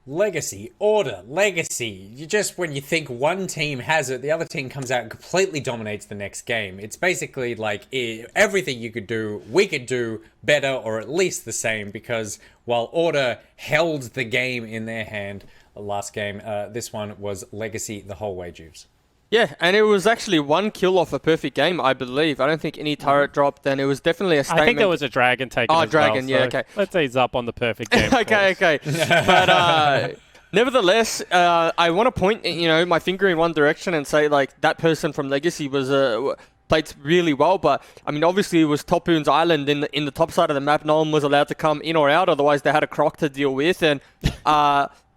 Legacy, order, legacy. When you think one team has it, the other team comes out and completely dominates the next game. It's basically like everything you could do, we could do better or at least the same, because while order held the game in their hand last game, this one was legacy the whole way, Juves. Yeah, and it was actually one kill off a perfect game, I believe. I don't think any turret dropped, and it was definitely a statement. I think there was a dragon taken as dragon, well, yeah, okay. Let's ease up on the perfect game. okay. But nevertheless, I want to point, my finger in one direction and say, like, that person from Legacy was played really well. But, I mean, obviously it was Topoon's Island in the top side of the map. No one was allowed to come in or out, otherwise they had a croc to deal with. And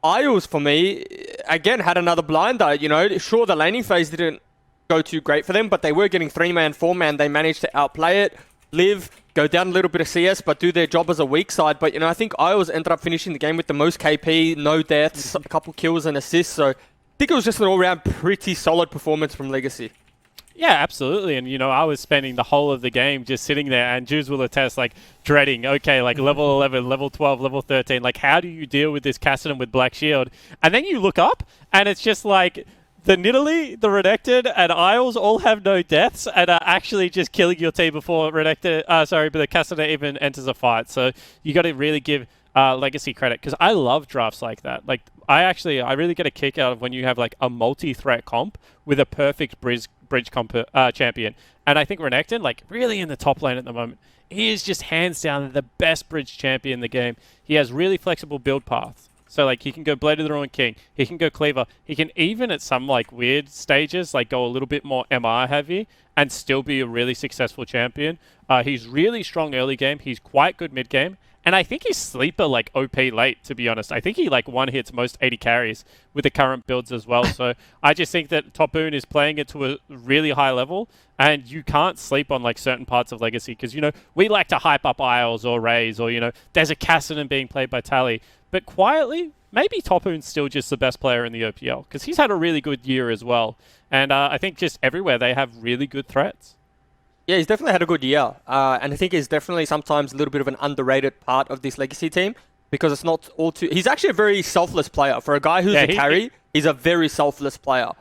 Isles, for me, again, had another blinder. Sure, the laning phase didn't go too great for them, but they were getting 3-man, 4-man. They managed to outplay it, live, go down a little bit of CS, but do their job as a weak side. But, I think Isles ended up finishing the game with the most KP, no deaths, a couple kills and assists. So I think it was just an all-round pretty solid performance from Legacy. Yeah, absolutely. And, I was spending the whole of the game just sitting there, and Jules will attest, like, dreading, okay, like, level 11, level 12, level 13, like, how do you deal with this Cassidy with Black Shield? And then you look up, and it's just like, the Nidalee, the Renekton, and Isles all have no deaths, and are actually just killing your team before but the Cassidy even enters a fight. So you got to really give Legacy credit, because I love drafts like that. Like, I really get a kick out of when you have, like, a multi-threat comp with a perfect bridge champion. And I think Renekton, like, really in the top lane at the moment, he is just hands down the best bridge champion in the game. He has really flexible build paths. So, like, he can go Blade of the Ruined King, he can go Cleaver, he can even at some, like, weird stages, like, go a little bit more MR heavy and still be a really successful champion. He's really strong early game, he's quite good mid game, and I think he's sleeper, like, OP late, to be honest. I think he, like, one-hits most 80 carries with the current builds as well. So I just think that Topoon is playing it to a really high level, and you can't sleep on, like, certain parts of Legacy, because, we like to hype up Isles or Raze, or, there's a Cassidy being played by Tally. But quietly, maybe Topoon's still just the best player in the OPL, because he's had a really good year as well. And I think just everywhere they have really good threats. Yeah, he's definitely had a good year. And I think he's definitely sometimes a little bit of an underrated part of this Legacy team, because it's not all too... He's actually a very selfless player. For a guy who's a carry, he's a very selfless player.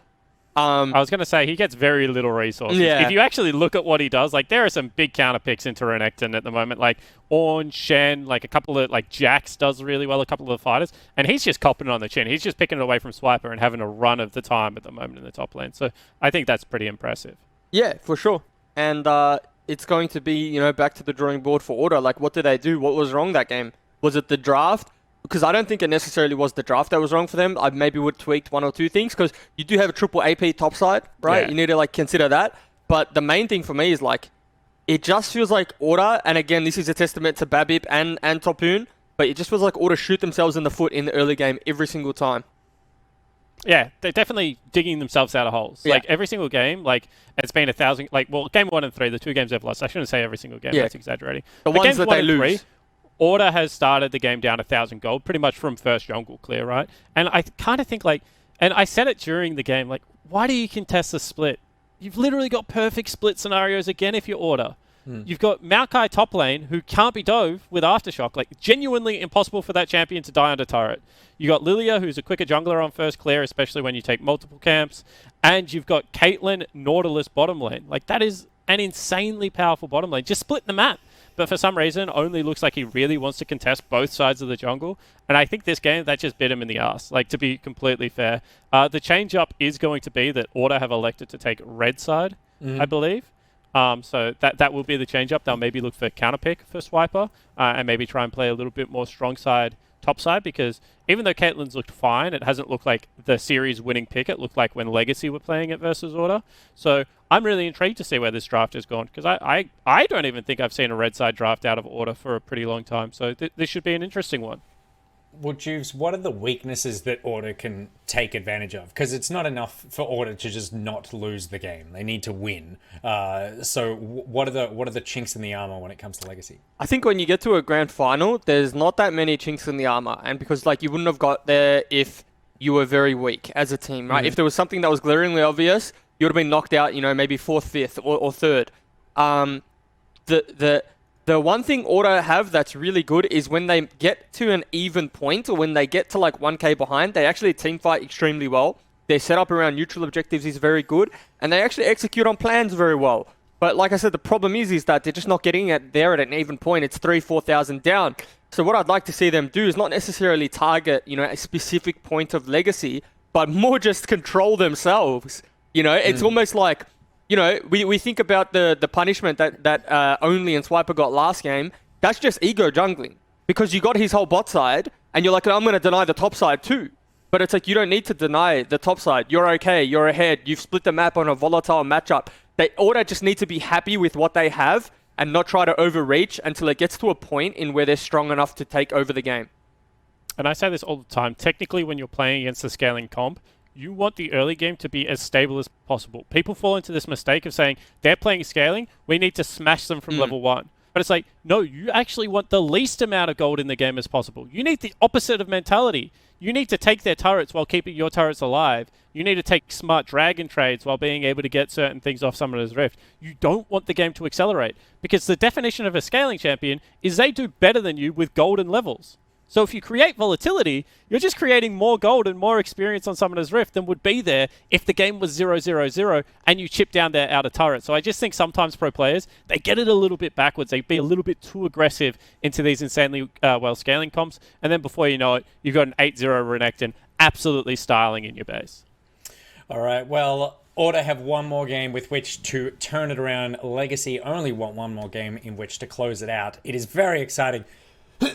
I was going to say, he gets very little resources. Yeah. If you actually look at what he does, like, there are some big counter picks into Renekton at the moment. Like, Ornn, Shen, like, a couple of, like, Jax does really well, a couple of the fighters. And he's just copping it on the chin. He's just picking it away from Swiper and having a run of the time at the moment in the top lane. So I think that's pretty impressive. Yeah, for sure. And it's going to be, back to the drawing board for Order. Like, what did they do? What was wrong that game? Was it the draft? Because I don't think it necessarily was the draft that was wrong for them. I maybe would tweak one or two things, because you do have a triple AP topside, right? Yeah. You need to, like, consider that. But the main thing for me is, like, it just feels like Order, and again, this is a testament to Babip and Topoon, but it just feels like Order shoot themselves in the foot in the early game every single time. Yeah, they're definitely digging themselves out of holes. Yeah. Like, every single game, like, it's been 1,000... Like, well, game 1 and 3, the two games they've lost. I shouldn't say every single game. Yeah. That's exaggerating. The ones that they lose. Order has started the game down 1,000 gold, pretty much from first jungle clear, right? And I kind of think, like... And I said it during the game, like, why do you contest the split? You've literally got perfect split scenarios again if you Order. You've got Maokai top lane, who can't be dove with Aftershock. Like, genuinely impossible for that champion to die under turret. You got Lilia, who's a quicker jungler on first clear, especially when you take multiple camps. And you've got Caitlyn, Nautilus bottom lane. Like, that is an insanely powerful bottom lane. Just split the map. But for some reason, only looks like he really wants to contest both sides of the jungle. And I think this game, that just bit him in the ass, like, to be completely fair. The change-up is going to be that Order have elected to take red side, I believe. So that will be the change-up. They'll maybe look for counter-pick for Swiper, and maybe try and play a little bit more strong side, top side, because even though Caitlyn's looked fine, it hasn't looked like the series-winning pick. It looked like when Legacy were playing it versus Order. So I'm really intrigued to see where this draft has gone, because I don't even think I've seen a red side draft out of Order for a pretty long time. So this should be an interesting one. Well, Juves, what are the weaknesses that Order can take advantage of? Because it's not enough for Order to just not lose the game. They need to win. So what are the chinks in the armor when it comes to Legacy? I think when you get to a grand final, there's not that many chinks in the armor. And because, like, you wouldn't have got there if you were very weak as a team, right? If there was something that was glaringly obvious, you would have been knocked out, maybe 4th, 5th, or 3rd. The one thing Order have that's really good is when they get to an even point, or when they get to like 1k behind, they actually team fight extremely well. Their setup around neutral objectives is very good, and they actually execute on plans very well. But like I said, the problem is that they're just not getting it there at an even point. It's 3,000-4,000 down. So what I'd like to see them do is not necessarily target, a specific point of legacy, but more just control themselves. It's almost like, we think about the punishment that Only and Swiper got last game. That's just ego jungling. Because you got his whole bot side, and you're like, I'm going to deny the top side too. But it's like, you don't need to deny the top side. You're okay. You're ahead. You've split the map on a volatile matchup. Order just need to be happy with what they have and not try to overreach until it gets to a point in where they're strong enough to take over the game. And I say this all the time. Technically, when you're playing against the scaling comp, you want the early game to be as stable as possible. People fall into this mistake of saying, they're playing scaling, we need to smash them from level 1. But it's like, no, you actually want the least amount of gold in the game as possible. You need the opposite of mentality. You need to take their turrets while keeping your turrets alive. You need to take smart dragon trades while being able to get certain things off Summoner's Rift. You don't want the game to accelerate, because the definition of a scaling champion is they do better than you with golden levels. So if you create volatility, you're just creating more gold and more experience on Summoner's Rift than would be there if the game was 0-0-0 and you chip down their outer turret. So I just think sometimes pro players, they get it a little bit backwards. They be a little bit too aggressive into these insanely well scaling comps. And then before you know it, you've got an 8-0 Renekton absolutely styling in your base. All right, well, Order have one more game with which to turn it around. Legacy only want one more game in which to close it out. It is very exciting. Who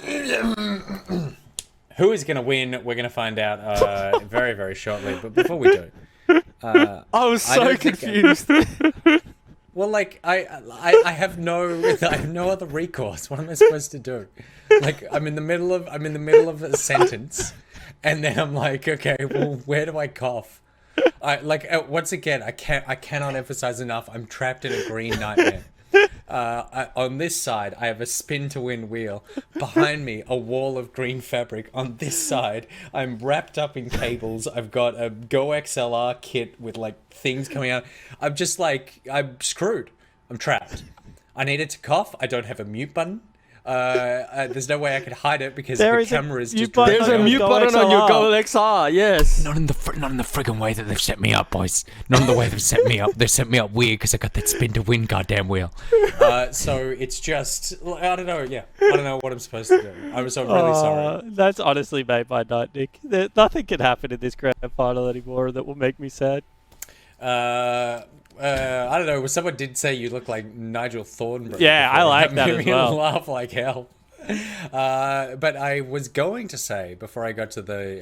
is going to win? We're going to find out very, very shortly. But before we do, I was so confused. Well, like I have no other recourse. What am I supposed to do? Like I'm in the middle of a sentence, and then I'm like, okay, well, where do I cough? Once again, I cannot emphasize enough. I'm trapped in a green nightmare. On this side, I have a spin-to-win wheel. Behind me, a wall of green fabric. On this side, I'm wrapped up in cables. I've got a Go XLR kit with, things coming out. I'm just I'm screwed. I'm trapped. I needed to cough. I don't have a mute button. There's no way I could hide it because the camera is just... There's a mute button on your Go XR, yes. Not in the friggin' way that they've set me up, boys. Not in the way they've set me up. They've set me up weird because I got that spin-to-win goddamn wheel. So it's just... I don't know, yeah. I don't know what I'm supposed to do. I'm really sorry. That's honestly made my night, Nick. Nothing can happen in this grand final anymore that will make me sad. I don't know. Someone did say you look like Nigel Thornberry. Yeah, I like that as well. Laugh like hell. But I was going to say before I got to the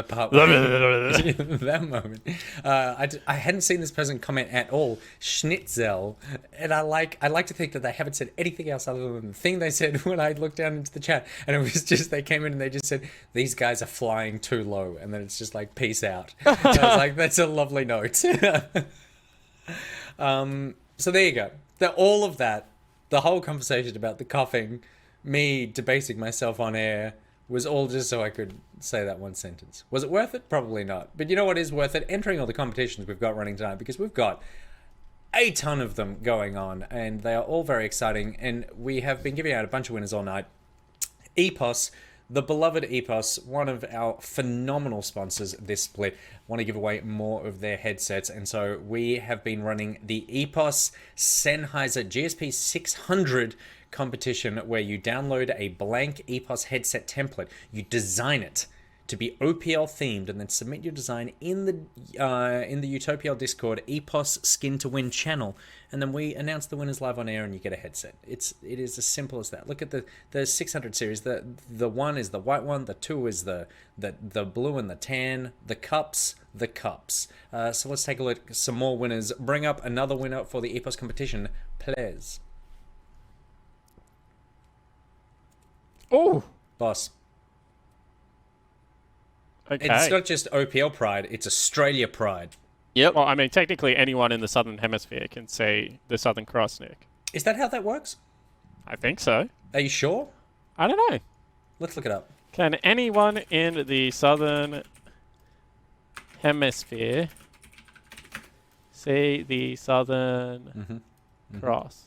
part that moment, I hadn't seen this person comment at all. Schnitzel, and I like to think that they haven't said anything else other than the thing they said when I looked down into the chat, and it was just they came in and they just said these guys are flying too low, and then it's just like peace out. And I was like, that's a lovely note. So there you go. All of that, the whole conversation about the coughing, me debasing myself on air, was all just so I could say that one sentence. Was it worth it? Probably not. But you know what is worth it? Entering all the competitions we've got running tonight, because we've got a ton of them going on, and they are all very exciting, and we have been giving out a bunch of winners all night. EPOS, the beloved EPOS, one of our phenomenal sponsors this split, want to give away more of their headsets, and so we have been running the EPOS Sennheiser GSP 600 competition, where you download a blank EPOS headset template, you design it to be OPL themed, and then submit your design in the Utopia Discord EPOS Skin to Win channel, and then we announce the winners live on air, and you get a headset. It is as simple as that. Look at the 600 series. The one is the white one. The two is the blue and the tan. The cups. So let's take a look at some more winners. Bring up another winner for the EPOS competition, please. Oh, Boss. okay. It's not just OPL pride, it's Australia pride. Yep. Well, I mean, technically anyone in the Southern Hemisphere can see the Southern Cross, Nick. Is that how that works? I think so. Are you sure? I don't know. Let's look it up. Can anyone in the Southern Hemisphere see the Southern Cross?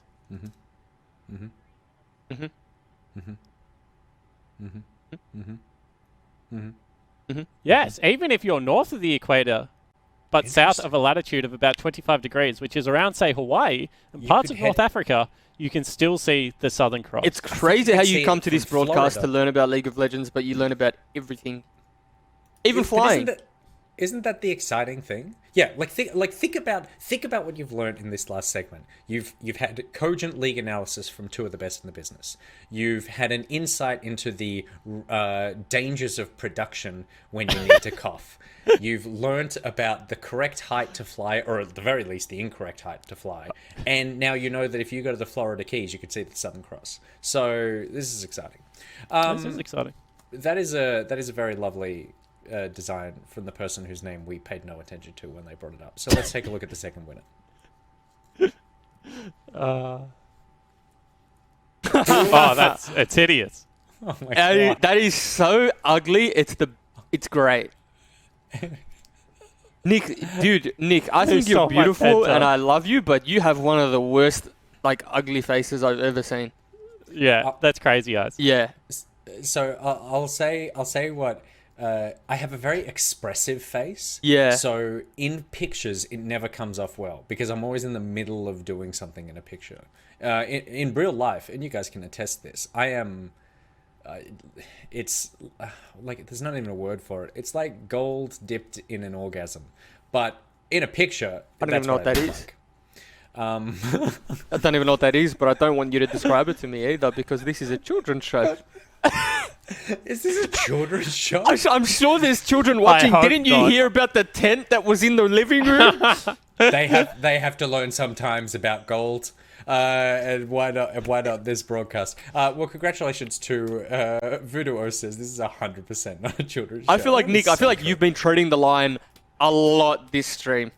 Mm-hmm. Mm-hmm. Mm-hmm. Mm-hmm. Mm-hmm. Yes, even if you're north of the equator, but south of a latitude of about 25 degrees, which is around, say, Hawaii and parts of North Africa, you can still see the Southern Cross. It's crazy how you come to this broadcast Florida to learn about League of Legends, but you learn about everything. Even flying. Isn't that the exciting thing? Yeah, think about what you've learned in this last segment. You've had cogent league analysis from two of the best in the business. You've had an insight into the dangers of production when you need to cough. You've learnt about the correct height to fly, or at the very least, the incorrect height to fly. And now you know that if you go to the Florida Keys, you could see the Southern Cross. So this is exciting. This is exciting. That is a very lovely design from the person whose name we paid no attention to when they brought it up. So let's take a look at the second winner. It's hideous. Oh my God. That is so ugly. It's great. Nick, I think You you're stole my beautiful penta. and I love you, but you have one of the worst, ugly faces I've ever seen. Yeah, that's crazy, guys. Yeah. So I'll say what I have a very expressive face. Yeah. So in pictures, it never comes off well because I'm always in the middle of doing something in a picture. In real life, and you guys can attest this, I am. It's there's not even a word for it. It's like gold dipped in an orgasm, but in a picture. I don't even know what that is. Like. I don't even know what that is, but I don't want you to describe it to me either because this is a children's show. Is this a children's show? I'm sure there's children watching. hope Didn't you not. hear about the tent that was in the living room? They have to learn sometimes about gold. And why not this broadcast? Well, congratulations to Voodoo O says this is 100% not a children's show. I feel like, Nick, I feel like you've been treading the line a lot this stream.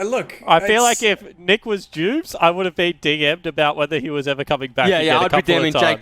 Look. I feel like if Nick was Jubes, I would have been DM'd about whether he was ever coming back. Yeah, I'd I'd be DMing Jake.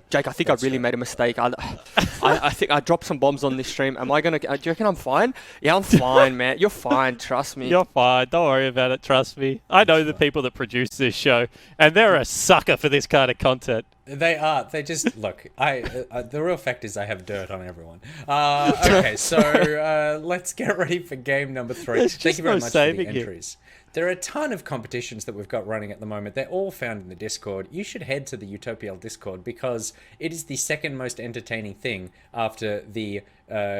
Jake, I think I really made a mistake. I think I dropped some bombs on this stream. Do you reckon I'm fine? Yeah, I'm fine, man. You're fine. Trust me. You're fine. Don't worry about it. Trust me. I know the people that produce this show, and they're a sucker for this kind of content. They are. They just look. The real fact is I have dirt on everyone. Okay, so let's get ready for game number 3. Thank you very much for the entries. There are a ton of competitions that we've got running at the moment. They're all found in the Discord. You should head to the UTOPL Discord because it is the second most entertaining thing after the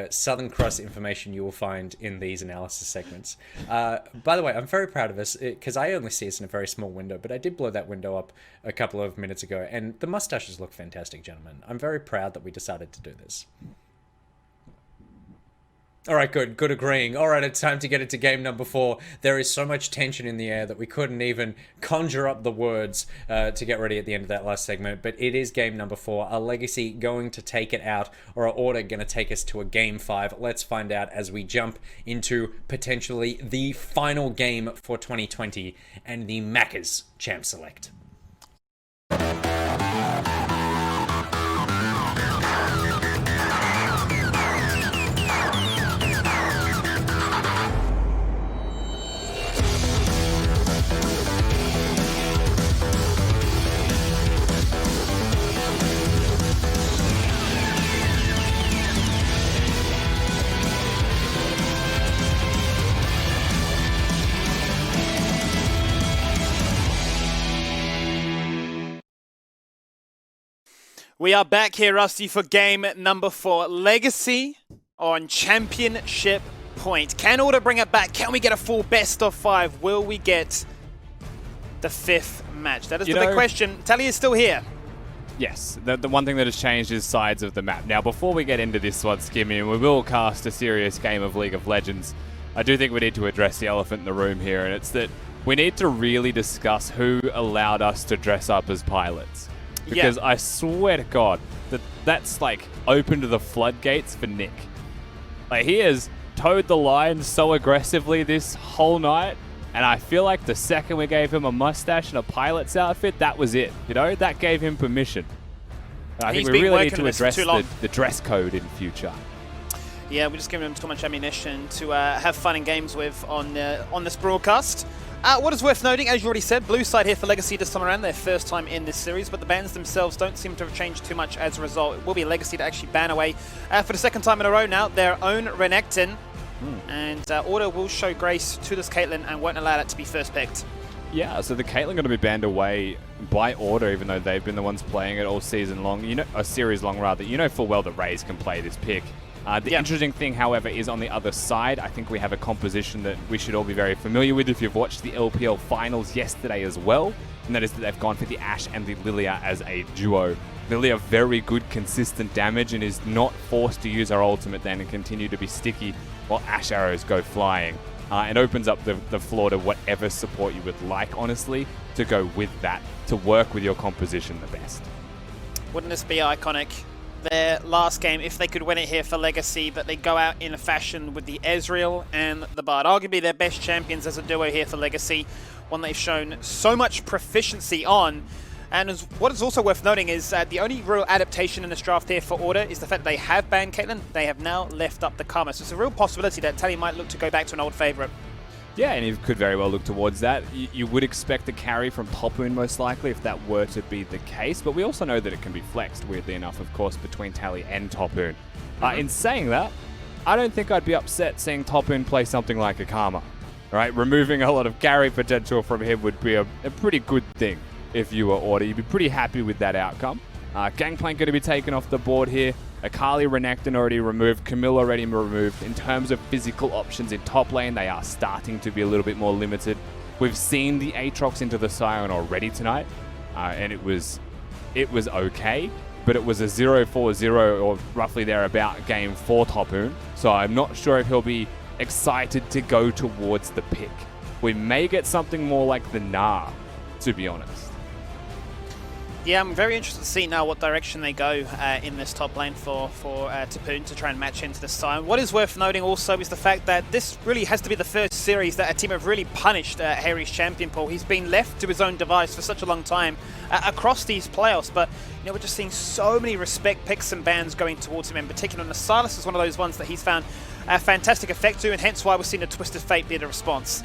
Southern Cross information you will find in these analysis segments. By the way, I'm very proud of us because I only see us in a very small window, but I did blow that window up a couple of minutes ago, and the mustaches look fantastic, gentlemen. I'm very proud that we decided to do this. All right, good agreeing. All right, it's time to get into game number 4. There is so much tension in the air that we couldn't even conjure up the words to get ready at the end of that last segment, but it is game number 4. Are Legacy going to take it out, or are Order going to take us to a game 5? Let's find out as we jump into potentially the final game for 2020 and the Macca's Champ Select. We are back here, Rusty, for game number 4. Legacy on championship point. Can Order bring it back? Can we get a full best of 5? Will we get the 5th match? That is the big question. Tally is still here. Yes, the one thing that has changed is sides of the map. Now, before we get into this one, Skimmy, and we will cast a serious game of League of Legends, I do think we need to address the elephant in the room here, and it's that we need to really discuss who allowed us to dress up as pilots. Because I swear to God, that's like opened the floodgates for Nick. Like, he has towed the line so aggressively this whole night, and I feel like the second we gave him a mustache and a pilot's outfit, that was it. You know, that gave him permission. And I think we really need to address the dress code in future. Yeah, we're just giving him too much ammunition to have fun and games with on this broadcast. What is worth noting, as you already said, blue side here for Legacy this time around, their first time in this series, but the bans themselves don't seem to have changed too much as a result. It will be Legacy to actually ban away for the second time in a row now their own Renekton, and Order will show grace to this Caitlyn and won't allow that to be first picked. Yeah, so the Caitlyn going to be banned away by Order, even though they've been the ones playing it all season long. You know, a series long rather. You know full well that Raze can play this pick. The interesting thing, however, is on the other side, I think we have a composition that we should all be very familiar with if you've watched the LPL finals yesterday as well, and that is that they've gone for the Ashe and the Lilia as a duo. Lilia very good consistent damage and is not forced to use her ultimate then and continue to be sticky while Ashe arrows go flying. And opens up the floor to whatever support you would like, honestly, to go with that, to work with your composition the best. Wouldn't this be iconic? Their last game, if they could win it here for Legacy, that they go out in a fashion with the Ezreal and the Bard. Arguably their best champions as a duo here for Legacy, one they've shown so much proficiency on. And what is also worth noting is the only real adaptation in this draft here for Order is the fact that they have banned Caitlyn. They have now left up the Karma. So it's a real possibility that Tally might look to go back to an old favourite. Yeah, and you could very well look towards that. You would expect a carry from Topoon most likely if that were to be the case, but we also know that it can be flexed, weirdly enough, of course, between Tally and Topoon. In saying that, I don't think I'd be upset seeing Topoon play something like a Karma. Right? Removing a lot of carry potential from him would be a pretty good thing if you were Order. You'd be pretty happy with that outcome. Gangplank going to be taken off the board here. Akali Renekton already removed, Camille already removed. In terms of physical options in top lane, they are starting to be a little bit more limited. We've seen the Aatrox into the Scion already tonight, and it was okay, but it was a 0-4-0 or roughly thereabout game for Topoon, so I'm not sure if he'll be excited to go towards the pick. We may get something more like the Gnar, to be honest. Yeah, I'm very interested to see now what direction they go in this top lane for Topoon to try and match into this time. What is worth noting also is the fact that this really has to be the first series that a team have really punished Harry's champion pool. He's been left to his own device for such a long time across these playoffs, but you know, we're just seeing so many respect picks and bans going towards him in particular, and the Silas is one of those ones that he's found a fantastic effect to, and hence why we're seeing a Twisted Fate be the response.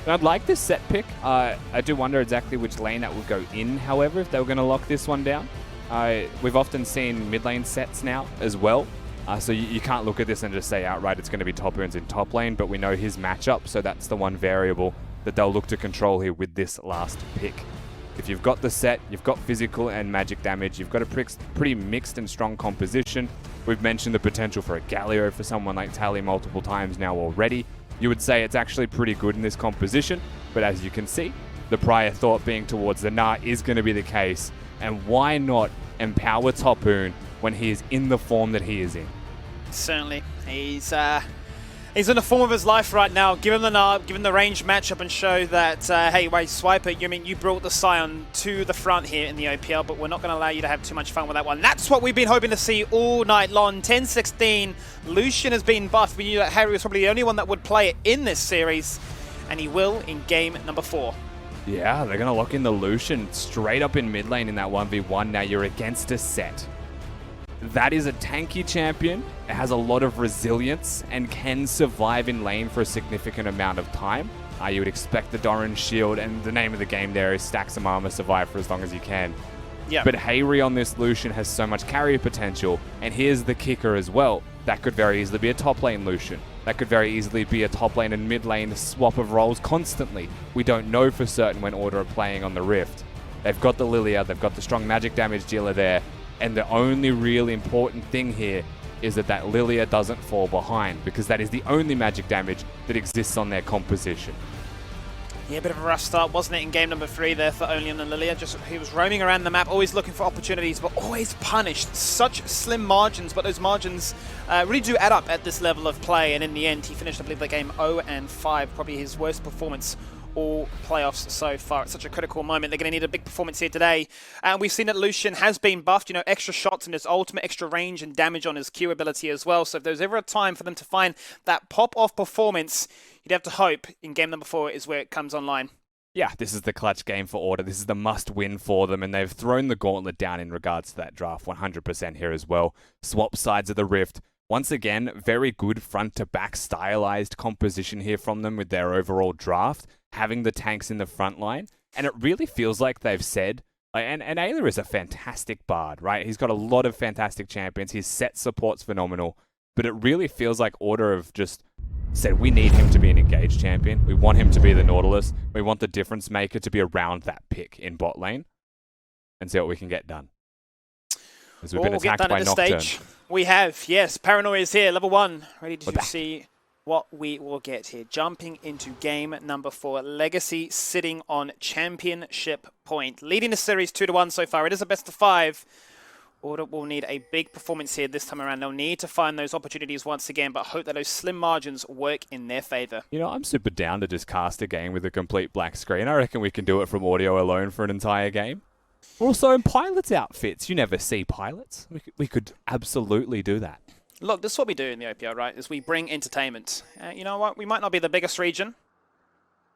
And I'd like this set pick. I do wonder exactly which lane that would go in, however, if they were going to lock this one down. We've often seen mid lane sets now as well. So you can't look at this and just say outright it's going to be Topoon's in top lane, but we know his matchup, so that's the one variable that they'll look to control here with this last pick. If you've got the set, you've got physical and magic damage, you've got a pretty mixed and strong composition. We've mentioned the potential for a Galio for someone like Tally multiple times now already. You would say it's actually pretty good in this composition, but as you can see, the prior thought being towards the Gnar is going to be the case, and why not empower Topoon when he is in the form that he is in? Certainly. He's in the form of his life right now. Give him the Gnar, give him the range matchup and show that, hey, wait, Swiper, you brought the Scion to the front here in the OPL, but we're not going to allow you to have too much fun with that one. That's what we've been hoping to see all night long. 10-16, Lucian has been buffed. We knew that Harry was probably the only one that would play it in this series, and he will in game number 4. Yeah, they're going to lock in the Lucian straight up in mid lane in that 1v1. Now you're against a set. That is a tanky champion. It has a lot of resilience and can survive in lane for a significant amount of time. You would expect the Doran shield, and the name of the game there is stack some armor, survive for as long as you can. Yeah. But Hayri on this Lucian has so much carrier potential, and here's the kicker as well. That could very easily be a top lane Lucian. That could very easily be a top lane and mid lane swap of roles constantly. We don't know for certain when Order are playing on the Rift. They've got the Lilia, they've got the strong magic damage dealer there, and the only really important thing here is that Lilia doesn't fall behind, because that is the only magic damage that exists on their composition. Yeah, a bit of a rough start, wasn't it, in game number 3 there for Only on the Lilia. He was roaming around the map, always looking for opportunities, but always punished. Such slim margins, but those margins really do add up at this level of play, and in the end, he finished, I believe, the game 0-5, probably his worst performance all playoffs so far. It's such a critical moment. They're going to need a big performance here today. And we've seen that Lucian has been buffed, you know, extra shots in his ultimate, extra range and damage on his Q ability as well. So if there's ever a time for them to find that pop-off performance, you'd have to hope in game number 4 is where it comes online. Yeah, this is the clutch game for Order. This is the must-win for them, and they've thrown the gauntlet down in regards to that draft 100% here as well. Swap sides of the Rift. Once again, very good front-to-back stylized composition here from them with their overall draft. having the tanks in the front line. And it really feels like they've said, and Ayla is a fantastic bard, right? He's got a lot of fantastic champions. His set support's phenomenal. But it really feels like Order have just said, we need him to be an engaged champion. We want him to be the Nautilus. We want the difference maker to be around that pick in bot lane. And see what we can get done. As we've been attacked by Nocturne. Stage. We have, yes. Paranoia is here, level 1. Ready to see what we will get here. Jumping into game number 4. Legacy sitting on championship point. Leading the series 2-1 so far. It is a best of 5. Order will need a big performance here this time around. They'll need to find those opportunities once again, but hope that those slim margins work in their favor. You know, I'm super down to just cast a game with a complete black screen. I reckon we can do it from audio alone for an entire game. Also in pilots' outfits. You never see pilots. We could absolutely do that. Look, this is what we do in the OPL, right? Is we bring entertainment. You know what? We might not be the biggest region,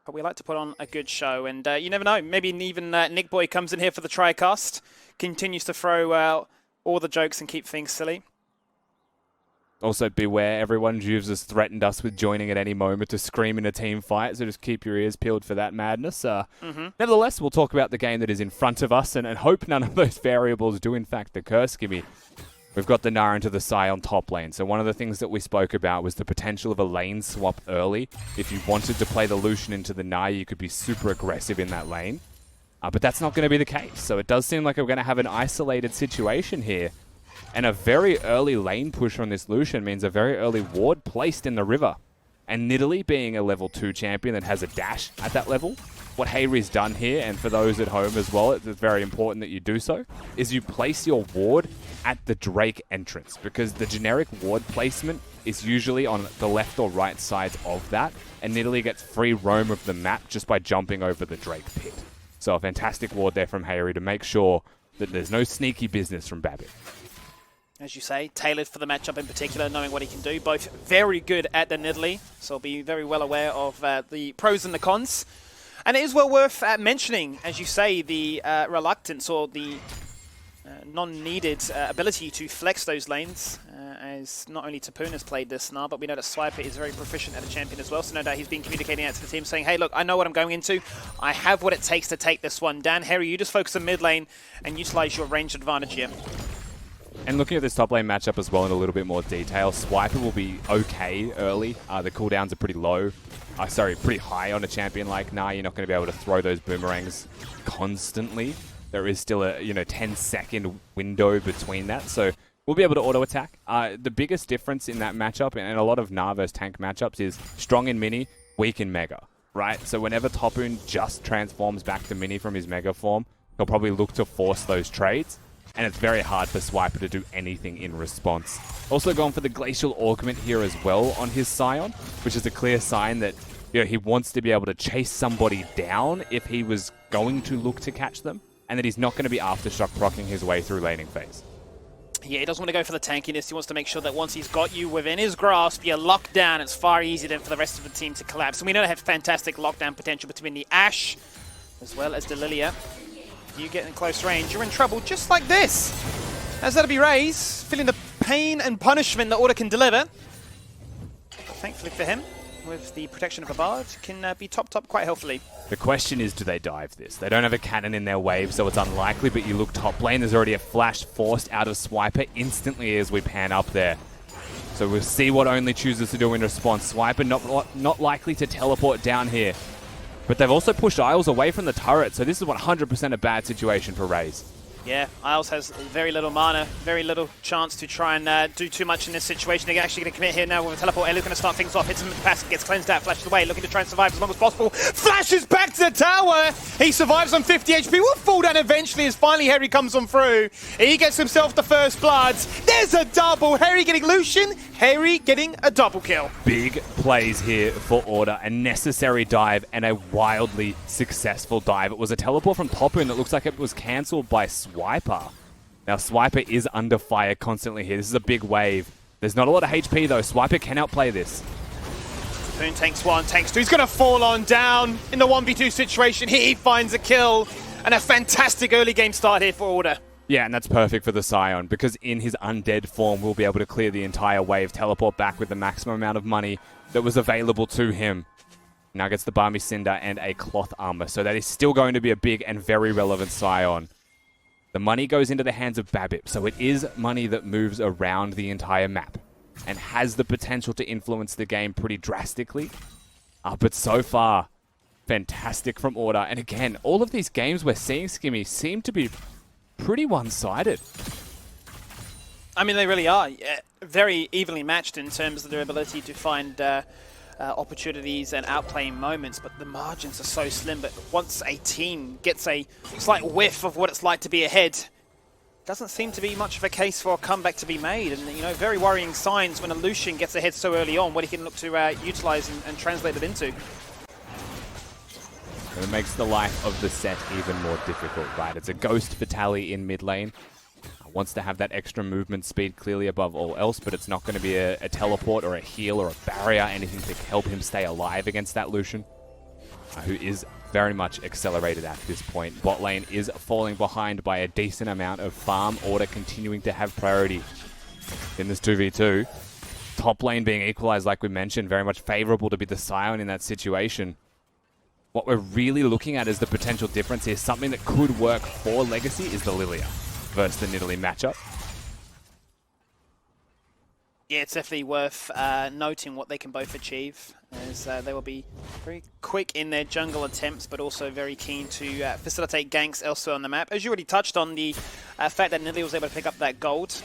but we like to put on a good show. And you never know. Maybe even Nick Boy comes in here for the TriCast, continues to throw all the jokes and keep things silly. Also, beware, everyone. Juves has threatened us with joining at any moment to scream in a team fight, so just keep your ears peeled for that madness. Nevertheless, we'll talk about the game that is in front of us and hope none of those variables do in fact occur, Skimmy. We've got the Nara into the Psy on top lane, so one of the things that we spoke about was the potential of a lane swap early. If you wanted to play the Lucian into the Naya, you could be super aggressive in that lane. But that's not going to be the case, so it does seem like we're going to have an isolated situation here. And a very early lane push on this Lucian means a very early ward placed in the river. And Nidalee being a level 2 champion that has a dash at that level, what Hayri's done here, and for those at home as well, it's very important that you do so, is you place your ward at the Drake entrance, because the generic ward placement is usually on the left or right sides of that, and Nidalee gets free roam of the map just by jumping over the Drake pit. So a fantastic ward there from Hayri to make sure that there's no sneaky business from Babbitt. As you say, tailored for the matchup in particular, knowing what he can do. Both very good at the Nidalee, so I'll be very well aware of the pros and the cons. And it is well worth mentioning, as you say, the reluctance or the non-needed ability to flex those lanes, as not only Tapoon has played this now, but we know that Swiper is very proficient at a champion as well, so no doubt he's been communicating out to the team saying, hey, look, I know what I'm going into. I have what it takes to take this one down. Harry, you just focus on mid lane and utilize your range advantage here. And looking at this top lane matchup as well in a little bit more detail, Swiper will be okay early. The cooldowns are pretty low. Pretty high on a champion like Nah. You're not going to be able to throw those boomerangs constantly. There is still a 10-second window between that, so we'll be able to auto attack. The biggest difference in that matchup and a lot of Nah versus tank matchups is strong in mini, weak in mega, right? So whenever Tapoon just transforms back to mini from his mega form, he'll probably look to force those trades. And it's very hard for Swiper to do anything in response. Also going for the Glacial Augment here as well on his Scion, which is a clear sign that he wants to be able to chase somebody down if he was going to look to catch them, and that he's not going to be Aftershock procking his way through laning phase. Yeah, he doesn't want to go for the tankiness. He wants to make sure that once he's got you within his grasp, you're locked down. It's far easier than for the rest of the team to collapse. And we know they have fantastic lockdown potential between the Ashe as well as the Lilia. You get in close range, you're in trouble just like this. As that'll be Raze, feeling the pain and punishment that Order can deliver. But thankfully for him, with the protection of a Bard, can be topped up quite healthily. The question is, do they dive this? They don't have a cannon in their wave, so it's unlikely, but you look top lane, there's already a flash forced out of Swiper instantly as we pan up there. So we'll see what Only chooses to do in response. Swiper not likely to teleport down here. But they've also pushed Isles away from the turret, so this is 100% a bad situation for Raze. Yeah, Isles has very little mana, very little chance to try and do too much in this situation. They're actually going to commit here now with a teleport. Elu's going to start things off, hits him with the passive, gets cleansed out, flashes away, looking to try and survive as long as possible. Flashes back to the tower! He survives on 50 HP, will fall down eventually as finally Harry comes on through. He gets himself the first bloods. There's a double! Harry getting Lucian, Harry getting a double kill. Big plays here for Order. A necessary dive and a wildly successful dive. It was a teleport from Tapoon that looks like it was cancelled by Swiper. Now Swiper is under fire constantly here. This is a big wave. There's not a lot of HP though. Swiper can outplay this. Tapoon tanks one, tanks two. He's going to fall on down in the 1v2 situation. He finds a kill and a fantastic early game start here for Order. Yeah, and that's perfect for the Scion, because in his undead form, we'll be able to clear the entire wave, teleport back with the maximum amount of money that was available to him. Now gets the Barmy Cinder and a Cloth Armor. So that is still going to be a big and very relevant Scion. The money goes into the hands of Babip, so it is money that moves around the entire map and has the potential to influence the game pretty drastically. But so far, fantastic from Order. And again, all of these games we're seeing, Skimmy, seem to be pretty one-sided. I mean, they really are. Very evenly matched in terms of their ability to find opportunities and outplaying moments, but the margins are so slim. But once a team gets a slight whiff of what it's like to be ahead, doesn't seem to be much of a case for a comeback to be made. And, you know, very worrying signs when a Lucian gets ahead so early on, what he can look to utilize and translate it into. And it makes the life of the set even more difficult, right? It's a Ghost for Tally in mid lane. Wants to have that extra movement speed clearly above all else, but it's not going to be a teleport or a heal or a barrier, anything to help him stay alive against that Lucian, who is very much accelerated at this point. Bot lane is falling behind by a decent amount of farm. Order continuing to have priority in this 2v2. Top lane being equalized, like we mentioned, very much favorable to be the Scion in that situation. What we're really looking at as the potential difference here, something that could work for Legacy, is the Lilia versus the Nidalee matchup. Yeah, it's definitely worth noting what they can both achieve, as they will be very quick in their jungle attempts, but also very keen to facilitate ganks elsewhere on the map. As you already touched on, the fact that Nidalee was able to pick up that gold.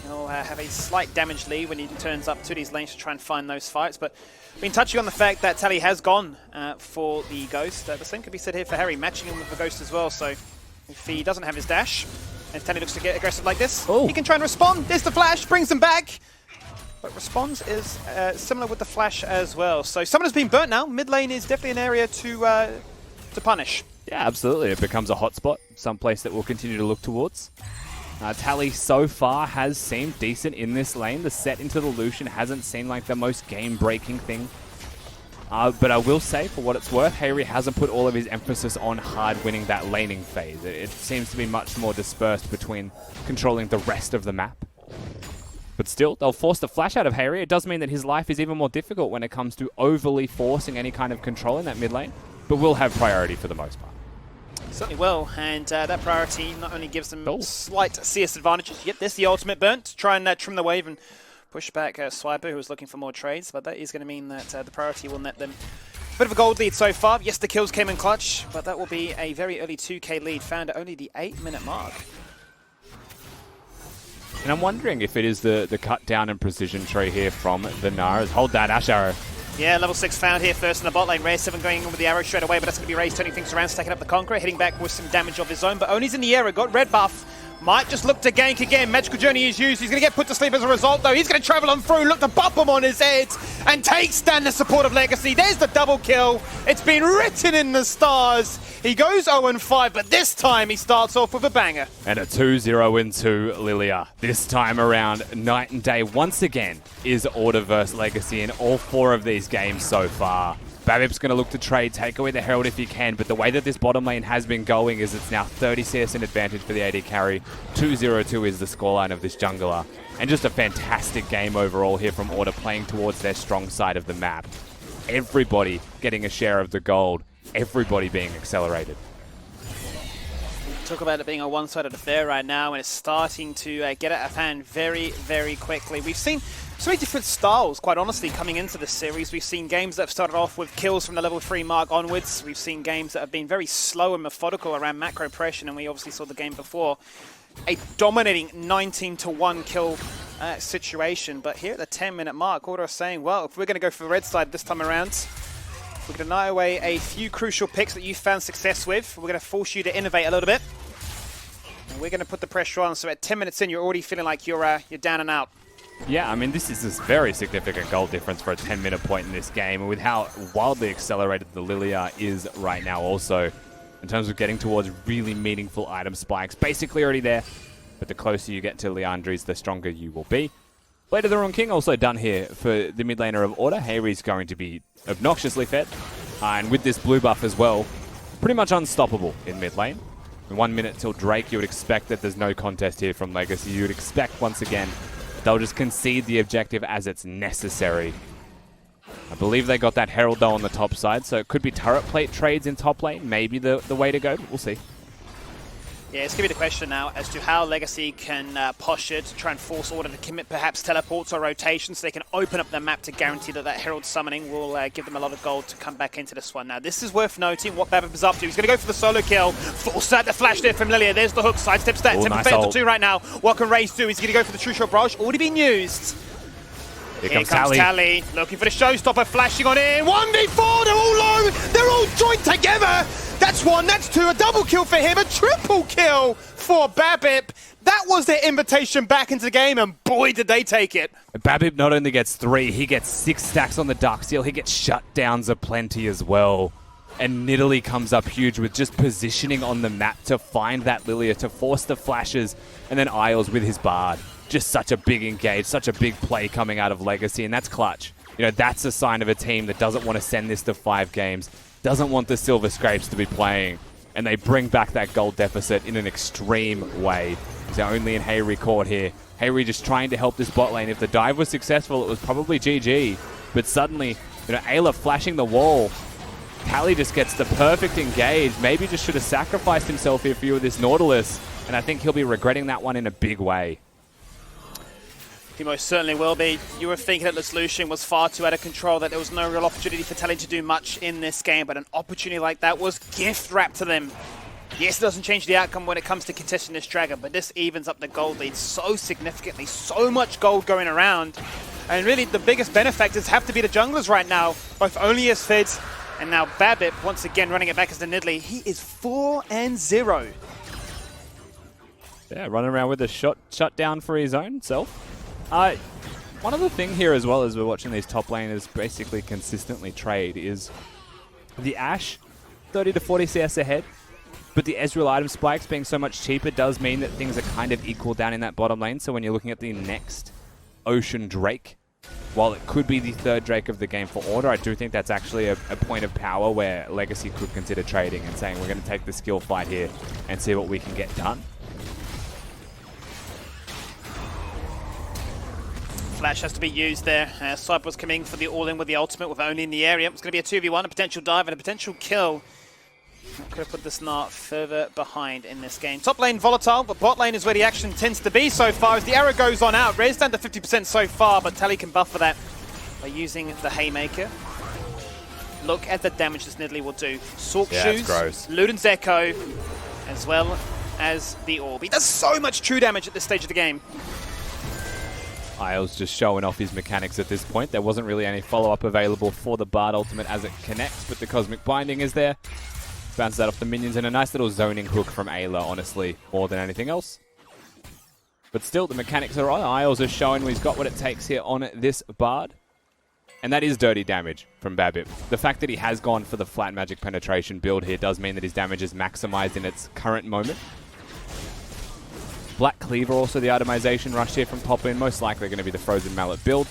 He'll have a slight damage lead when he turns up to these lanes to try and find those fights, but been touching on the fact that Tally has gone for the Ghost. The same could be said here for Harry, matching him with the Ghost as well, so if he doesn't have his dash, and Tally looks to get aggressive like this, he can try and respond. There's the flash, brings him back. But response is similar with the flash as well. So someone has been burnt now. Mid lane is definitely an area to punish. Yeah, absolutely. It becomes a hotspot, someplace that we'll continue to look towards. Tally so far has seemed decent in this lane. The set into the Lucian hasn't seemed like the most game-breaking thing. But I will say, for what it's worth, Harry hasn't put all of his emphasis on hard winning that laning phase. It seems to be much more dispersed between controlling the rest of the map. But still, they'll force the flash out of Harry. It does mean that his life is even more difficult when it comes to overly forcing any kind of control in that mid lane, but will have priority for the most part. Certainly will, and that priority not only gives them slight CS advantages. Yep, there's the ultimate burnt to try and trim the wave and push back Swiper, who was looking for more trades, but that is going to mean that the priority will net them a bit of a gold lead so far. Yes, the kills came in clutch, but that will be a very early 2k lead found at only the 8-minute mark. And I'm wondering if it is the cut down and precision tree here from the Naras. Hold that Ash Arrow. Yeah, level 6 found here first in the bot lane. Rare 7 going in with the arrow straight away, but that's going to be Ray's turning things around, stacking up the Conqueror, hitting back with some damage of his own, but Oni's in the area, got red buff. Might just look to gank again. Magical Journey is used. He's going to get put to sleep as a result, though. He's going to travel on through, look to bop him on his head, and takes down the support of Legacy. There's the double kill. It's been written in the stars. He goes 0-5, but this time he starts off with a banger. And a 2-0-2 Lilia. This time around, night and day once again is Order versus Legacy in all 4 of these games so far. Babip's going to look to trade, take away the Herald if he can, but the way that this bottom lane has been going is it's now 30 CS in advantage for the AD carry. 2-0-2 is the scoreline of this jungler. And just a fantastic game overall here from Order, playing towards their strong side of the map. Everybody getting a share of the gold. Everybody being accelerated. Talk about it being a one-sided affair right now, and it's starting to get out of hand very, very quickly. We've seen so many different styles, quite honestly, coming into this series. We've seen games that have started off with kills from the level 3 mark onwards. We've seen games that have been very slow and methodical around macro pressure, and we obviously saw the game before. A dominating 19-1 kill situation, but here at the 10-minute mark, Order are saying, well, if we're going to go for the red side this time around, we're going to deny away a few crucial picks that you found success with. We're going to force you to innovate a little bit. And we're going to put the pressure on, so at 10 minutes in, you're already feeling like you're down and out. Yeah, I mean, this is a very significant goal difference for a 10-minute point in this game, and with how wildly accelerated the Lilia is right now also, in terms of getting towards really meaningful item spikes. Basically already there, but the closer you get to Liandry's, the stronger you will be. Blade of the Ruined King also done here for the mid laner of Order. Harry's going to be obnoxiously fed, and with this blue buff as well, pretty much unstoppable in mid lane. In 1 minute till Drake, you would expect that there's no contest here from Legacy. You would expect, once again, they'll just concede the objective as it's necessary. I believe they got that Herald though on the top side, so it could be turret plate trades in top lane, maybe the way to go, but we'll see. Yeah, it's going to be the question now as to how Legacy can posture to try and force Order to commit perhaps teleports or rotations so they can open up their map to guarantee that that Herald summoning will give them a lot of gold to come back into this one. Now, this is worth noting what Babip is up to. He's going to go for the solo kill. Force out the flash there from Lilia. There's the hook. Sidesteps that. Temper nice fails ult. the 2 right now. What can Raze do? He's going to go for the True Shot Barrage. Already been used. Here Here comes Tally, looking for the showstopper, flashing on in. 1v4, they're all low, they're all joined together. That's 1, that's 2, a double kill for him, a triple kill for Babip. That was their invitation back into the game, and boy, did they take it. Babip not only gets 3, he gets 6 stacks on the Darksteel, he gets shutdowns aplenty as well. And Nidalee comes up huge with just positioning on the map to find that Lilia, to force the flashes, and then Isles with his Bard. Just such a big engage, such a big play coming out of Legacy, and that's clutch. You know, that's a sign of a team that doesn't want to send this to 5 games, doesn't want the Silver Scrapes to be playing, and they bring back that gold deficit in an extreme way. So only in Hayri caught here. Hayri just trying to help this bot lane. If the dive was successful, it was probably GG, but suddenly, you know, Ayla flashing the wall. Tally just gets the perfect engage. Maybe just should have sacrificed himself here for you with this Nautilus, and I think he'll be regretting that one in a big way. He most certainly will be. You were thinking that this Lucian was far too out of control, that there was no real opportunity for Tally to do much in this game, but an opportunity like that was gift wrapped to them. Yes, it doesn't change the outcome when it comes to contesting this Dragon, but this evens up the gold lead so significantly. So much gold going around. And really, the biggest benefactors have to be the junglers right now. Both Onlyas, Fizz, and now Babip, once again running it back as the Nidalee. He is 4-0. Yeah, running around with a shut down for his own self. One other thing here as well as we're watching these top laners basically consistently trade is the Ashe 30 to 40 CS ahead, but the Ezreal item spikes being so much cheaper does mean that things are kind of equal down in that bottom lane. So when you're looking at the next Ocean Drake, while it could be the 3rd Drake of the game for Order, I do think that's actually a point of power where Legacy could consider trading and saying we're going to take the skill fight here and see what we can get done. Flash has to be used there. Cyber's coming for the all-in with the ultimate with only in the area. It's going to be a 2v1, a potential dive and a potential kill. Could have put the Snart further behind in this game. Top lane volatile, but bot lane is where the action tends to be so far as the arrow goes on out. Rez down to 50% so far, but Tally can buffer that by using the Haymaker. Look at the damage this Nidalee will do. Sork Shoes, Luden's Echo, as well as the Orb. He does so much true damage at this stage of the game. Isles just showing off his mechanics at this point. There wasn't really any follow-up available for the Bard ultimate as it connects, but the Cosmic Binding is there. Bounces that off the minions and a nice little zoning hook from Ayla, honestly, more than anything else. But still, the mechanics are on. Isles is showing he's got what it takes here on this Bard. And that is dirty damage from Babip. The fact that he has gone for the flat magic penetration build here does mean that his damage is maximized in its current moment. Black Cleaver also the itemization rush here from top lane, most likely going to be the Frozen Mallet build.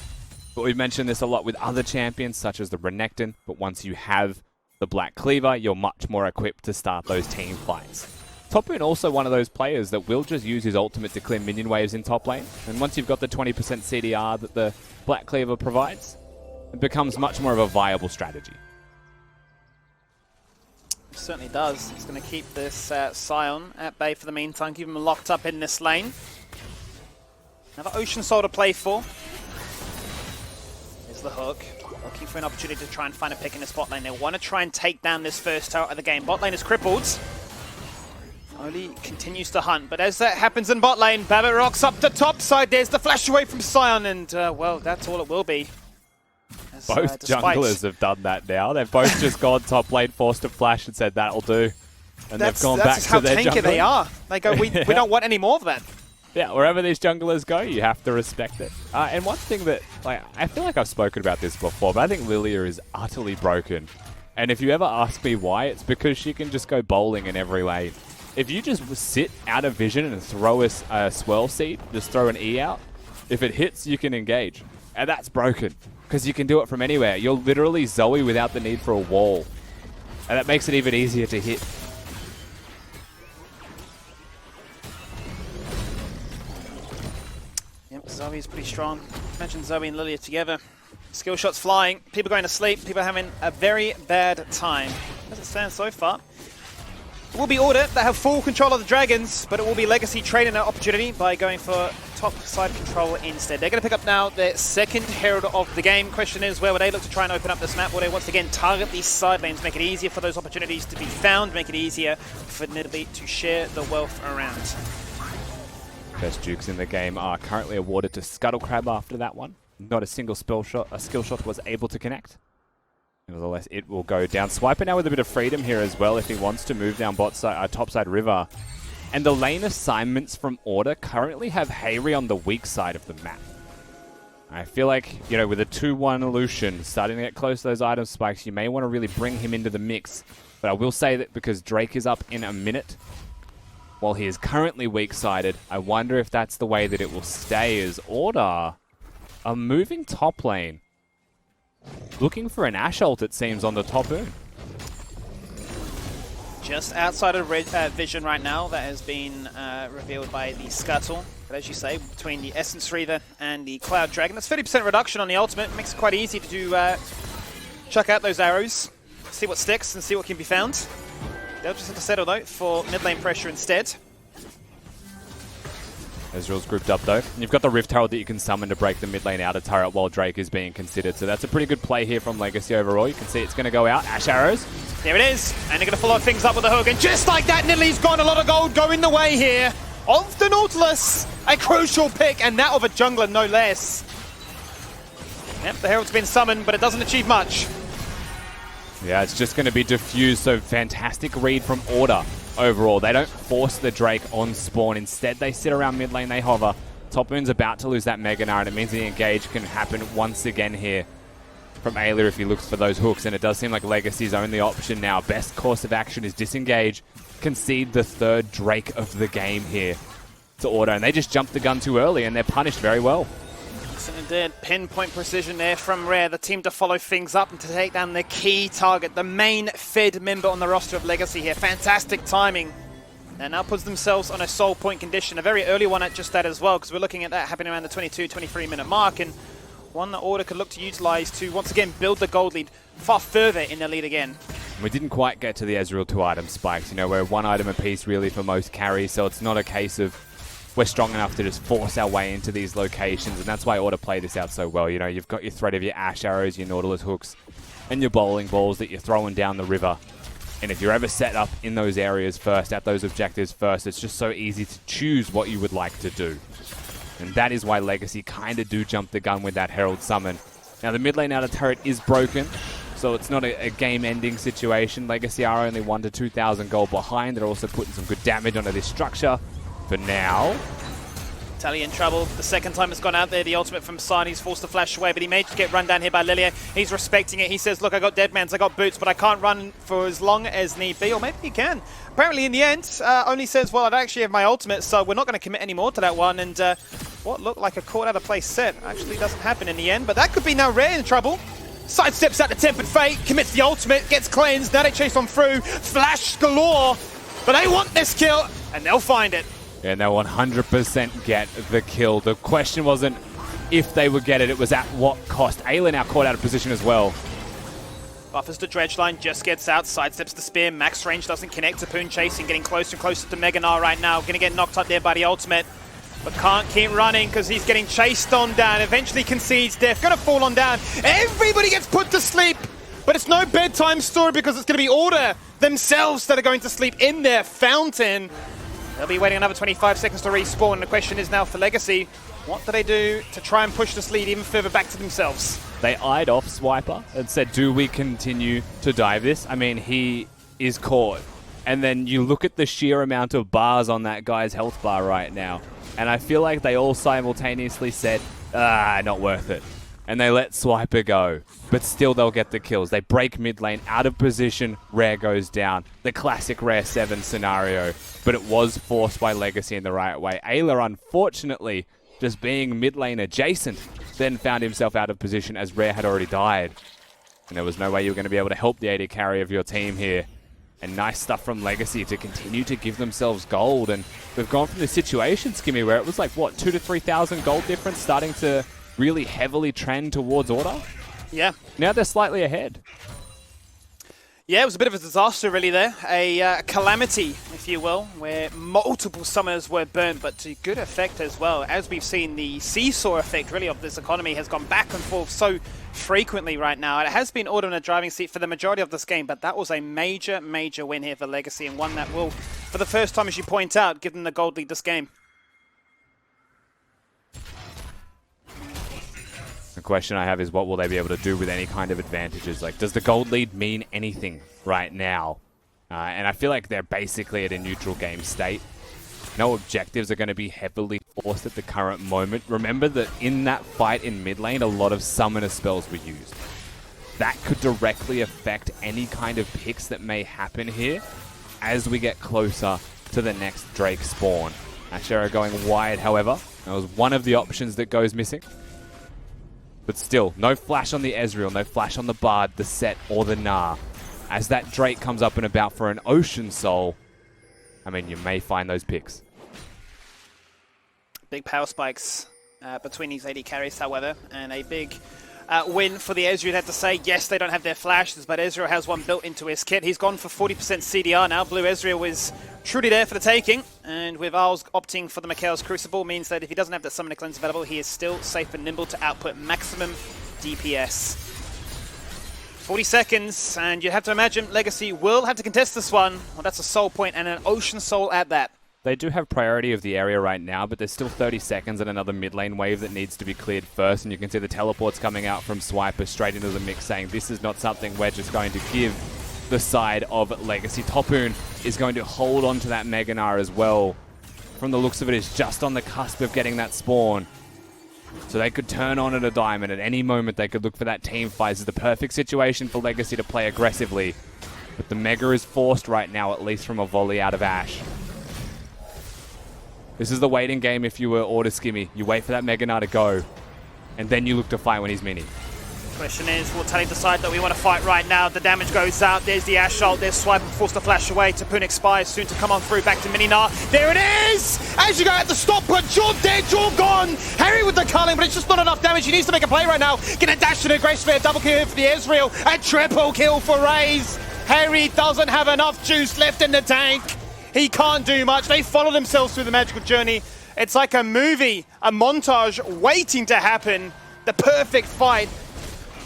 But we've mentioned this a lot with other champions such as the Renekton, but once you have the Black Cleaver, you're much more equipped to start those team fights. Top lane also one of those players that will just use his ultimate to clear minion waves in top lane, and once you've got the 20% CDR that the Black Cleaver provides, it becomes much more of a viable strategy. It certainly does. It's going to keep this Scion at bay for the meantime, keep him locked up in this lane. Another Ocean Soul to play for. There's the hook. Looking for an opportunity to try and find a pick in the spot lane. They want to try and take down this first tower of the game. Bot lane is crippled. Oli continues to hunt, but as that happens in bot lane, Babip rocks up the top side. There's the flash away from Scion, and well, that's all it will be. As, both junglers have done that now. They've both just gone top lane, forced a flash and said that'll do. And they've gone back to their jungle. That's how tanky they are. They go, we don't want any more of that. Yeah, wherever these junglers go, you have to respect it. And one thing that, I feel like I've spoken about this before, but I think Lilia is utterly broken. And if you ever ask me why, it's because she can just go bowling in every lane. If you just sit out of vision and throw a swirl seed, just throw an E out, if it hits, you can engage. And that's broken, because you can do it from anywhere. You're literally Zoe without the need for a wall. And that makes it even easier to hit. Yep, Zoe is pretty strong. Imagine Zoe and Lilia together. Skill shots flying. People going to sleep. People having a very bad time. As it stands so far. It will be Order that have full control of the Dragons, but it will be Legacy trading that opportunity by going for top side control instead. They're going to pick up now their second Herald of the game. Question is, where would they look to try and open up this map? Will they once again target these side lanes, make it easier for those opportunities to be found, make it easier for Nidalee to share the wealth around? Best Dukes in the game are currently awarded to Scuttlecrab after that one. Not a single skill shot was able to connect. Nevertheless, it will go down. Swiper now with a bit of freedom here as well if he wants to move down topside river. And the lane assignments from Order currently have Hayri on the weak side of the map. I feel like, you know, with a 2-1 Lucian starting to get close to those item spikes, you may want to really bring him into the mix. But I will say that because Drake is up in a minute, while he is currently weak-sided, I wonder if that's the way that it will stay as Order are moving top lane. Looking for an Ashe ult, it seems, on the top urn. Just outside of vision right now, that has been revealed by the Scuttle. But as you say, between the Essence Reaver and the Cloud Dragon, that's 30% reduction on the ultimate. Makes it quite easy to do, chuck out those arrows, see what sticks and see what can be found. They'll just have to settle though for mid lane pressure instead. Ezreal's grouped up though. And you've got the Rift Herald that you can summon to break the mid lane outer turret while Drake is being considered. So that's a pretty good play here from Legacy overall. You can see it's going to go out. Ashe arrows. There it is. And they're going to follow things up with a hook. And just like that, Nidalee's got a lot of gold going the way here of the Nautilus. A crucial pick, and that of a jungler no less. Yep, the Herald's been summoned, but it doesn't achieve much. Yeah, it's just going to be diffused. So fantastic read from Order. Overall, they don't force the Drake on spawn. Instead, they sit around mid lane, they hover. Top Moon's about to lose that Mega Gnar, and it means the engage can happen once again here from Ayla if he looks for those hooks, and it does seem like Legacy's only option now. Best course of action is disengage, concede the third Drake of the game here to Order, and they just jumped the gun too early, and they're punished very well. Indeed, pinpoint precision there from Rare, the team to follow things up and to take down the key target, the main Fed member on the roster of Legacy here. Fantastic timing. And now puts themselves on a soul point condition, a very early one at just that as well, because we're looking at that happening around the 22-23 minute mark, and one that Order could look to utilize to once again build the gold lead far further in their lead again. We didn't quite get to the Ezreal 2-item spikes. You know, we're 1 item apiece really for most carries, so it's not a case of we're strong enough to just force our way into these locations, and that's why Order play this out so well. You know, you've got your threat of your Ashe arrows, your Nautilus hooks, and your bowling balls that you're throwing down the river. And if you're ever set up in those areas first, at those objectives first, it's just so easy to choose what you would like to do. And that is why Legacy kind of do jump the gun with that Herald summon. Now, the mid lane outer turret is broken, so it's not a game-ending situation. Legacy are only 1,000 to 2,000 gold behind. They're also putting some good damage onto this structure. For now, Tally in trouble. The second time it's gone out there, the ultimate from Sign. He's forced to flash away, but he may just get run down here by Lilia. He's respecting it. He says, look, I got Deadmans, I got boots, but I can't run for as long as need be. Or maybe he can. Apparently, in the end, only says, well, I actually have my ultimate, so we're not going to commit any more to that one. And what looked like a caught out of place set actually doesn't happen in the end, but that could be now Rare in trouble. Sidesteps out the Tempered Fate, commits the ultimate, gets cleansed. Now they chase on through. Flash galore, but they want this kill, and they'll find it. and they'll 100% get the kill. The question wasn't if they would get it, it was at what cost. Ayla now caught out of position as well. Buffers to Dredgeline, just gets out, sidesteps the spear, max range doesn't connect to Poon chasing, getting closer and closer to Mega Gnar right now. Gonna get knocked up there by the ultimate, but can't keep running because he's getting chased on down. Eventually concedes death, gonna fall on down. Everybody gets put to sleep, but it's no bedtime story because it's gonna be Order themselves that are going to sleep in their fountain. They'll be waiting another 25 seconds to respawn. The question is now for Legacy, what do they do to try and push this lead even further back to themselves? They eyed off Swiper and said, do we continue to dive this? I mean, he is caught. And then you look at the sheer amount of bars on that guy's health bar right now. And I feel like they all simultaneously said, not worth it. And they let Swiper go. But still they'll get the kills. They break mid lane, out of position, Rare goes down. The classic Rare 7 scenario. But it was forced by Legacy in the right way. Ayla, unfortunately, just being mid lane adjacent, then found himself out of position as Rare had already died. And there was no way you were going to be able to help the AD carry of your team here. And nice stuff from Legacy to continue to give themselves gold. And we've gone from the situation, Skimmy, where it was like, what, 2,000 to 3,000 gold difference starting to really heavily trend towards Order? Yeah. Now they're slightly ahead. Yeah, it was a bit of a disaster really there. A calamity, if you will, where multiple summoners were burnt, but to good effect as well. As we've seen, the seesaw effect really of this economy has gone back and forth so frequently right now. It has been Order in a driving seat for the majority of this game, but that was a major, major win here for Legacy, and one that will, for the first time, as you point out, give them the gold lead this game. The question I have is, what will they be able to do with any kind of advantages? Like, does the gold lead mean anything right now? And I feel like they're basically at a neutral game state. No objectives are going to be heavily forced at the current moment. Remember that in that fight in mid lane, a lot of summoner spells were used. That could directly affect any kind of picks that may happen here as we get closer to the next Drake spawn. Ashera going wide, however. That was one of the options that goes missing. But still, no flash on the Ezreal, no flash on the Bard, the Set, or the Gnar. As that Drake comes up and about for an Ocean Soul, I mean, you may find those picks. Big power spikes between these AD carries, however, and a big win for the Ezreal, I'd have to say. Yes, they don't have their flashes, but Ezreal has one built into his kit. He's gone for 40% CDR now. Blue Ezreal is truly there for the taking, and with Isles opting for the Mikhail's Crucible, means that if he doesn't have that Summoner Cleanse available, he is still safe and nimble to output maximum DPS. 40 seconds, and you have to imagine Legacy will have to contest this one. Well, that's a soul point and an Ocean Soul at that. They do have priority of the area right now, but there's still 30 seconds and another mid lane wave that needs to be cleared first. And you can see the teleports coming out from Swiper straight into the mix, saying this is not something we're just going to give the side of Legacy. Topoon is going to hold on to that Mega Gnar as well. From the looks of it, is just on the cusp of getting that spawn. So they could turn on at a dime, and at any moment they could look for that team fight. This is the perfect situation for Legacy to play aggressively. But the Mega is forced right now, at least from a volley out of Ashe. This is the waiting game if you were Order Skimmy. You wait for that Mega Gnar to go, and then you look to fight when he's mini. Question is, will Tally decide that we want to fight right now? The damage goes out. There's the Ashe ult. There's Swipe forced to flash away. Tapoon expires, soon to come on through. Back to Mini Gnar. There it is! As you go at the stop, but you're dead, you're gone! Harry with the culling, but it's just not enough damage. He needs to make a play right now. Gonna dash in a Grace Fair. Double kill for the Ezreal. A triple kill for Raze. Harry doesn't have enough juice left in the tank. He can't do much. They follow themselves through the magical journey. It's like a movie, a montage waiting to happen. The perfect fight.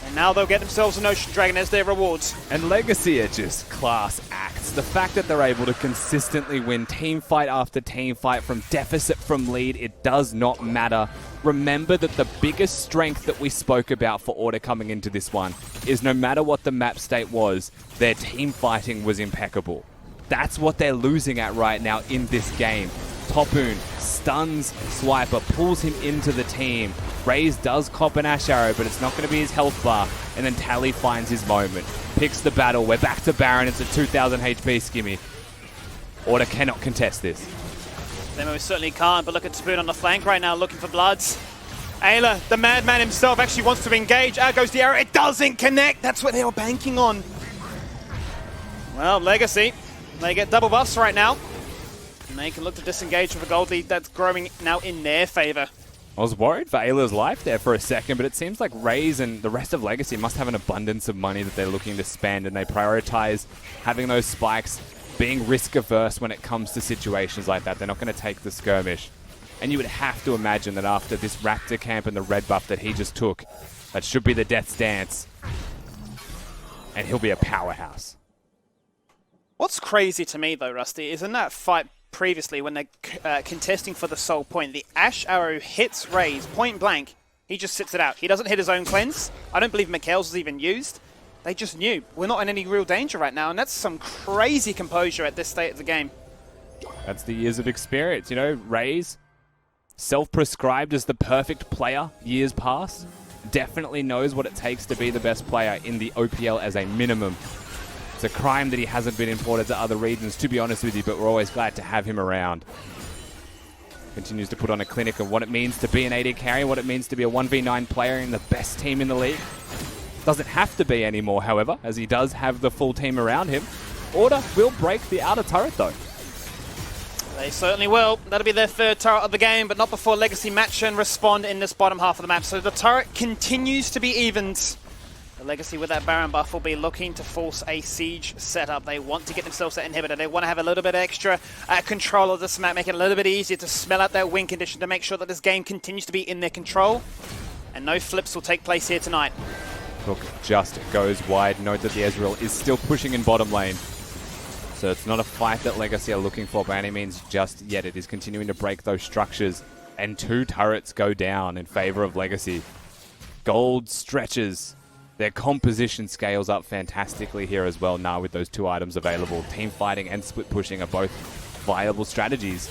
And now they'll get themselves an Ocean Dragon as their rewards. And Legacy are just class acts. The fact that they're able to consistently win team fight after team fight from deficit from lead, it does not matter. Remember that the biggest strength that we spoke about for Order coming into this one is no matter what the map state was, their team fighting was impeccable. That's what they're losing at right now in this game. Topoon stuns Swiper, pulls him into the team. Raze does cop an Ashe Arrow, but it's not going to be his health bar. And then Tally finds his moment. Picks the battle. We're back to Baron. It's a 2,000 HP Skimmy. Order cannot contest this. They most certainly can't, but look at Spoon on the flank right now, looking for bloods. Ayla, the madman himself, actually wants to engage. Out goes the arrow. It doesn't connect. That's what they were banking on. Well, Legacy, they get double buffs right now. And they can look to disengage with a gold lead that's growing now in their favor. I was worried for Ayla's life there for a second, but it seems like Raze and the rest of Legacy must have an abundance of money that they're looking to spend, and they prioritize having those spikes, being risk-averse when it comes to situations like that. They're not going to take the skirmish. And you would have to imagine that after this Raptor camp and the red buff that he just took, that should be the Death's Dance. And he'll be a powerhouse. What's crazy to me, though, Rusty, is in that fight previously when they're contesting for the soul point, the Ashe Arrow hits Raze point blank. He just sits it out. He doesn't hit his own cleanse. I don't believe Mikhail's was even used. They just knew we're not in any real danger right now, and that's some crazy composure at this state of the game. That's the years of experience. You know, Raze, self-prescribed as the perfect player years past, definitely knows what it takes to be the best player in the OPL as a minimum. It's a crime that he hasn't been imported to other regions, to be honest with you, but we're always glad to have him around. Continues to put on a clinic of what it means to be an AD carry, what it means to be a 1v9 player in the best team in the league. Doesn't have to be anymore, however, as he does have the full team around him. Order will break the outer turret, though. They certainly will. That'll be their third turret of the game, but not before Legacy match and respond in this bottom half of the map. So the turret continues to be evened. The Legacy with that Baron buff will be looking to force a siege setup. They want to get themselves that inhibitor. They want to have a little bit extra control of this map, make it a little bit easier to smell out that win condition to make sure that this game continues to be in their control. And no flips will take place here tonight. Look, just goes wide. Note that the Ezreal is still pushing in bottom lane. So it's not a fight that Legacy are looking for by any means just yet. It is continuing to break those structures. And 2 turrets go down in favor of Legacy. Gold stretches. Their composition scales up fantastically here as well now with those 2 items available. Team fighting and split pushing are both viable strategies.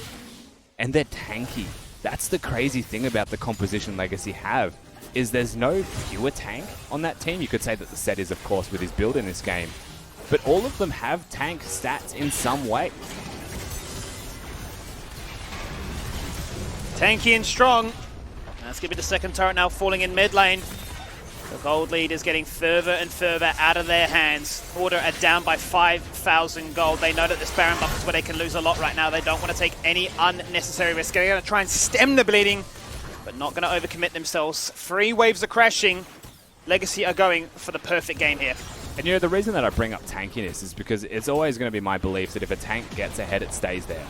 And they're tanky. That's the crazy thing about the composition Legacy have, is there's no pure tank on that team. You could say that the set is, of course, with his build in this game. But all of them have tank stats in some way. Tanky and strong. Let's give it the second turret now falling in mid lane. The gold lead is getting further and further out of their hands. Order are down by 5,000 gold. They know that this Baron buff is where they can lose a lot right now. They don't want to take any unnecessary risk. They're going to try and stem the bleeding, but not going to overcommit themselves. 3 waves are crashing. Legacy are going for the perfect game here. And you know, the reason that I bring up tankiness is because it's always going to be my belief that if a tank gets ahead, it stays there.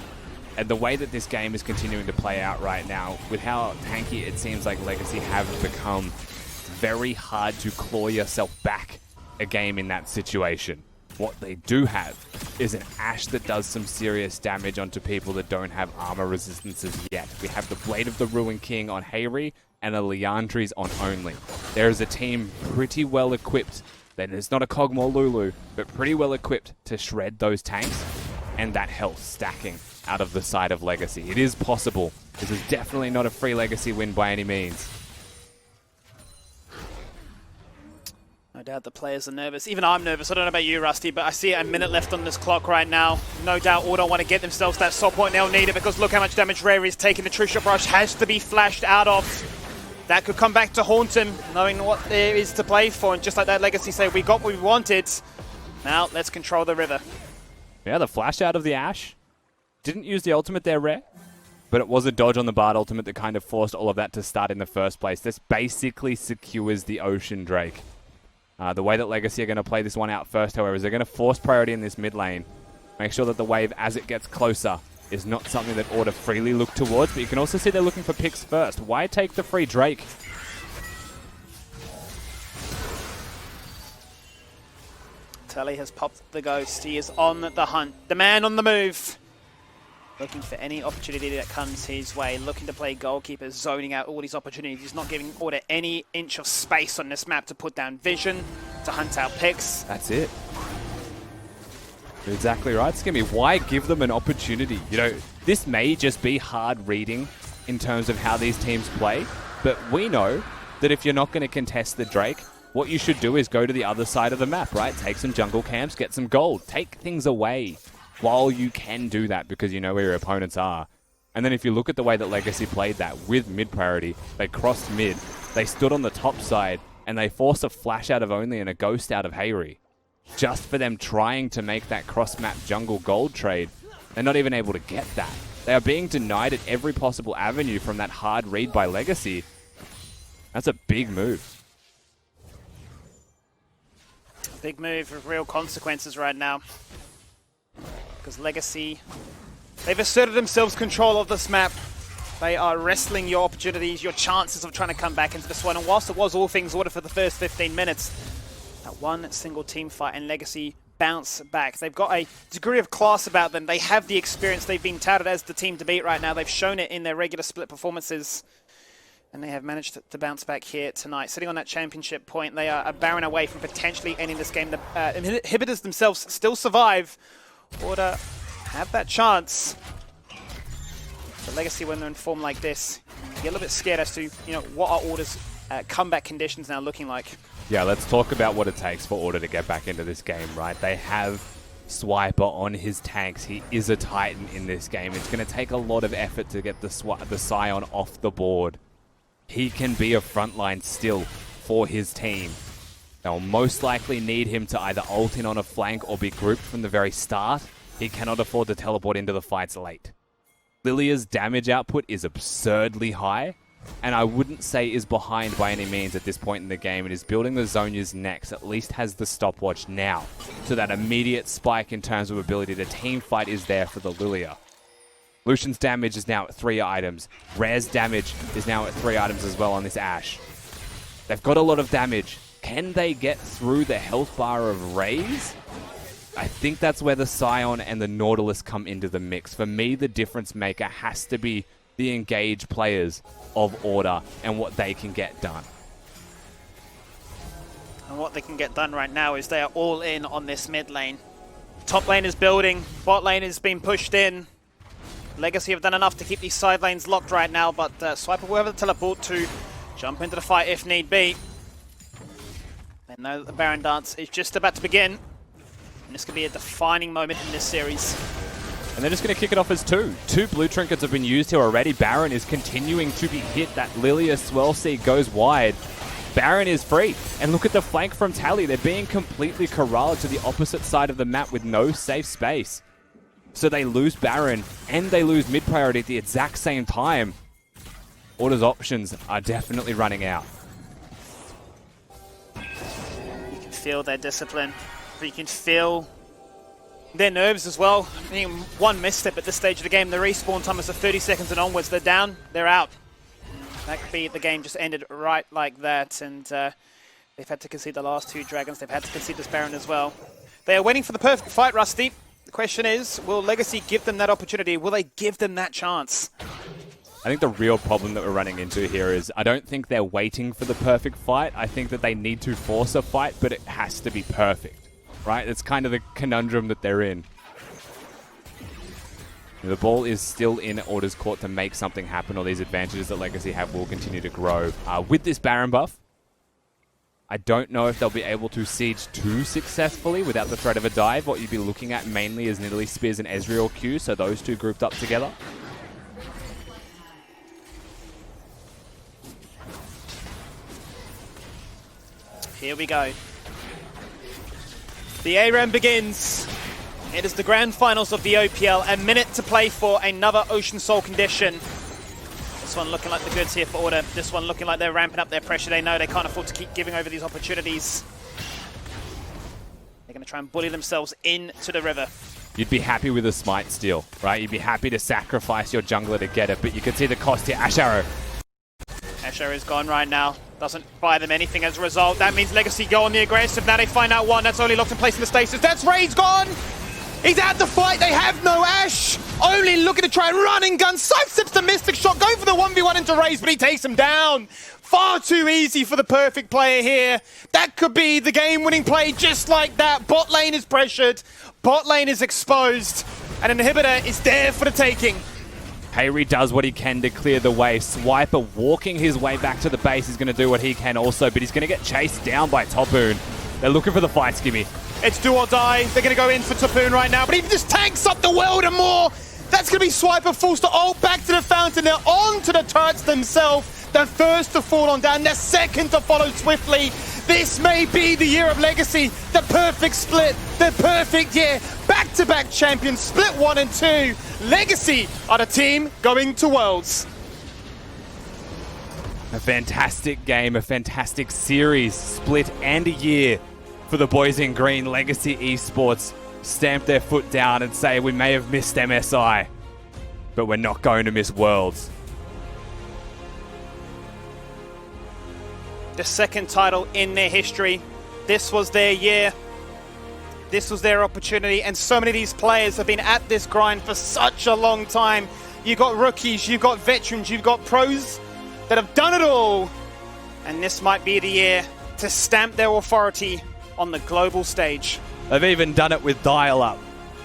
And the way that this game is continuing to play out right now, with how tanky it seems like Legacy have become, very hard to claw yourself back a game in that situation. What they do have is an Ashe that does some serious damage onto people that don't have armor resistances yet. We have the Blade of the Ruin King on Hayri and a Liandry's on Only. There is a team pretty well equipped, then it's not a Kog'Maw Lulu, but pretty well equipped to shred those tanks and that health stacking out of the side of Legacy. It is possible. This is definitely not a free Legacy win by any means. No doubt the players are nervous. Even I'm nervous. I don't know about you, Rusty, but I see a minute left on this clock right now. No doubt Order want to get themselves that sword point. They'll need it because look how much damage Rare is taking. The True Shot Rush has to be flashed out of. That could come back to haunt him, knowing what there is to play for. And just like that Legacy say, we got what we wanted. Now let's control the river. Yeah, the flash out of the Ashe. Didn't use the ultimate there, Rare. But it was a dodge on the Bard ultimate that kind of forced all of that to start in the first place. This basically secures the Ocean Drake. The way that Legacy are going to play this one out first, however, is they're going to force priority in this mid lane. Make sure that the wave, as it gets closer, is not something that Order freely look towards. But you can also see they're looking for picks first. Why take the free Drake? Telly has popped the ghost. He is on the hunt. The man on the move. Looking for any opportunity that comes his way. Looking to play goalkeeper, zoning out all these opportunities. He's not giving Order any inch of space on this map to put down vision, to hunt out picks. That's it. You're exactly right, Skimmy. Why give them an opportunity? You know, this may just be hard reading in terms of how these teams play, but we know that if you're not going to contest the Drake, what you should do is go to the other side of the map, right? Take some jungle camps, get some gold, take things away while you can do that because you know where your opponents are. And then if you look at the way that Legacy played that with mid priority, they crossed mid, they stood on the top side, and they forced a flash out of Only and a ghost out of Hayri. Just for them trying to make that cross-map jungle gold trade. They're not even able to get that. They are being denied at every possible avenue from that hard read by Legacy. That's a big move. Big move with real consequences right now. Because Legacy, they've asserted themselves control of this map. They are wrestling your opportunities, your chances of trying to come back into this one. And whilst it was all things Order for the first 15 minutes, that one single team fight and Legacy bounce back. They've got a degree of class about them. They have the experience. They've been touted as the team to beat right now. They've shown it in their regular split performances. And they have managed to bounce back here tonight. Sitting on that championship point, they are a Baron away from potentially ending this game. The inhibitors themselves still survive. Order have that chance. The Legacy, when they're in form like this, get a little bit scared as to, you know, what are Order's comeback conditions now looking like. Yeah, let's talk about what it takes for Order to get back into this game, right? They have Swiper on his tanks. He is a Titan in this game. It's going to take a lot of effort to get the Scion off the board. He can be a frontline still for his team. They'll most likely need him to either ult in on a flank or be grouped from the very start. He cannot afford to teleport into the fights late. Lilia's damage output is absurdly high, and I wouldn't say is behind by any means at this point in the game. It is building the Zhonya's next, at least has the stopwatch now. So that immediate spike in terms of ability to team fight is there for the Lilia. Lucian's damage is now at 3 items. Rare's damage is now at 3 items as well on this Ashe. They've got a lot of damage. Can they get through the health bar of Raze? I think that's where the Scion and the Nautilus come into the mix. For me, the difference maker has to be the engaged players of Order and what they can get done. And what they can get done right now is they are all in on this mid lane. Top lane is building, bot lane is being pushed in. Legacy have done enough to keep these side lanes locked right now, but Swiper will have the teleport to jump into the fight if need be. They know that the Baron Dance is just about to begin. And this could be a defining moment in this series. And they're just going to kick it off as 2. 2 blue trinkets have been used here already. Baron is continuing to be hit. That Lilia Swell Seed goes wide. Baron is free. And look at the flank from Tally. They're being completely corralled to the opposite side of the map with no safe space. So they lose Baron and they lose mid priority at the exact same time. Order's options are definitely running out. You can feel their discipline. You can feel their nerves as well. I think one misstep at this stage of the game, the respawn time is 30 seconds and onwards. They're down, they're out. That could be the game just ended right like that. And they've had to concede the last 2 dragons. They've had to concede this Baron as well. They are waiting for the perfect fight, Rusty. The question is, will Legacy give them that opportunity? Will they give them that chance? I think the real problem that we're running into here is I don't think they're waiting for the perfect fight. I think that they need to force a fight, but it has to be perfect, right? It's kind of the conundrum that they're in. The ball is still in Order's court to make something happen, or these advantages that Legacy have will continue to grow. With this Baron buff, I don't know if they'll be able to siege too successfully without the threat of a dive. What you'd be looking at mainly is Nidalee Spears and Ezreal Q, so those 2 grouped up together. Here we go. The ARAM begins. It is the grand finals of the OPL. A minute to play for another Ocean Soul condition. This one looking like the goods here for Order. This one looking like they're ramping up their pressure. They know they can't afford to keep giving over these opportunities. They're going to try and bully themselves into the river. You'd be happy with a smite steal, right? You'd be happy to sacrifice your jungler to get it, but you can see the cost here. Ashe Arrow. Ashe Arrow is gone right now. Doesn't buy them anything as a result. That means Legacy go on the aggressive. Now they find out one. That's only locked in place in the stasis. That's Ray's gone! He's out the fight. They have no Ashe. Only looking to try and run and gun. Sidesteps the Mystic Shot. Going for the 1v1 into Raze, but he takes him down. Far too easy for the perfect player here. That could be the game-winning play just like that. Bot lane is pressured. Bot lane is exposed. And an inhibitor is there for the taking. Hayri does what he can to clear the way. Swiper walking his way back to the base is going to do what he can also, but he's going to get chased down by Topoon. They're looking for the fight, Skimmy. It's do or die. They're going to go in for Topoon right now, but he just tanks up the world and more. That's going to be Swiper forced to ult back to the fountain. They're on to the turrets themselves. The first to fall on down, the second to follow swiftly. This may be the year of Legacy. The perfect split, the perfect year. Back-to-back champions, split 1 and 2. Legacy are the team going to Worlds. A fantastic game, a fantastic series, split and a year for the boys in green. Legacy Esports stamp their foot down and say we may have missed MSI, but we're not going to miss Worlds. The second title in their history. This was their year. This was their opportunity, and so many of these players have been at this grind for such a long time. You've got rookies, you've got veterans, you've got pros that have done it all. And this might be the year to stamp their authority on the global stage. They've even done it with dial-up.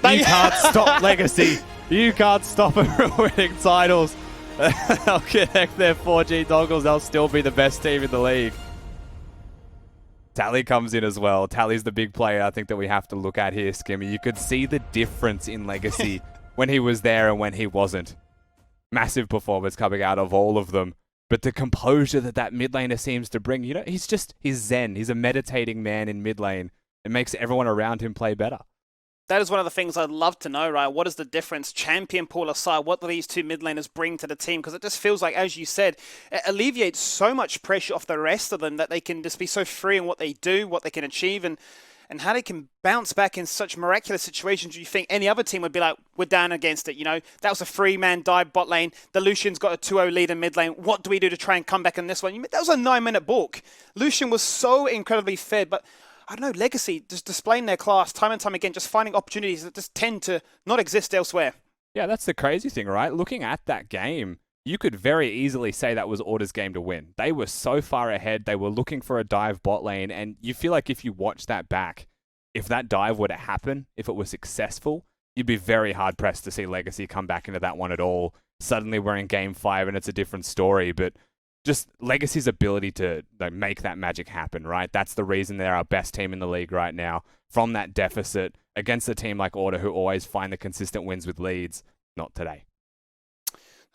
You can't stop Legacy. You can't stop them from winning titles. They'll connect their 4G dongles. They'll still be the best team in the league. Tally comes in as well. Tally's the big player I think that we have to look at here, Skimmy. You could see the difference in Legacy when he was there and when he wasn't. Massive performance coming out of all of them. But the composure that that mid laner seems to bring, you know, he's zen. He's a meditating man in mid lane. It makes everyone around him play better. that is one of the things I'd love to know, right? What is the difference, champion pool aside? What do these two mid laners bring to the team? Because it just feels like, as you said, it alleviates so much pressure off the rest of them that they can just be so free in what they do, what they can achieve, and how they can bounce back in such miraculous situations. You think any other team would be like, we're down against it, you know? That was a 3-man dive bot lane. The Lucian's got a 2-0 lead in mid lane. What do we do to try and come back in this one? That was a 9-minute balk. Lucian was so incredibly fed, but I don't know, Legacy just displaying their class time and time again, just finding opportunities that just tend to not exist elsewhere. Yeah, that's the crazy thing, right? Looking at that game, you could very easily say that was Order's game to win. They were so far ahead. They were looking for a dive bot lane, and you feel like if you watch that back, if that dive were to happen, if it was successful, you'd be very hard-pressed to see Legacy come back into that one at all. Suddenly we're in Game 5 and it's a different story, but just Legacy's ability to make that magic happen, right? That's the reason they're our best team in the league right now. From that deficit against a team like Order who always find the consistent wins with leads, not today.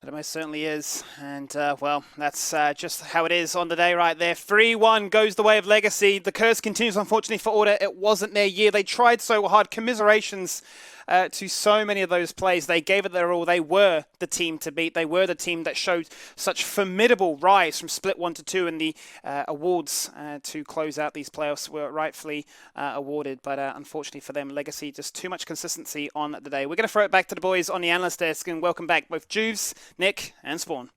It most certainly is. And, well, that's just how it is on the day right there. 3-1 goes the way of Legacy. The curse continues, unfortunately, for Order. It wasn't their year. They tried so hard. Commiserations to so many of those plays. They gave it their all. They were the team to beat. They were the team that showed such formidable rise from split 1 to 2, and the awards to close out these playoffs were rightfully awarded. But unfortunately for them, Legacy, just too much consistency on the day. We're going to throw it back to the boys on the analyst desk, and welcome back both Juves, Nick, and Spawn.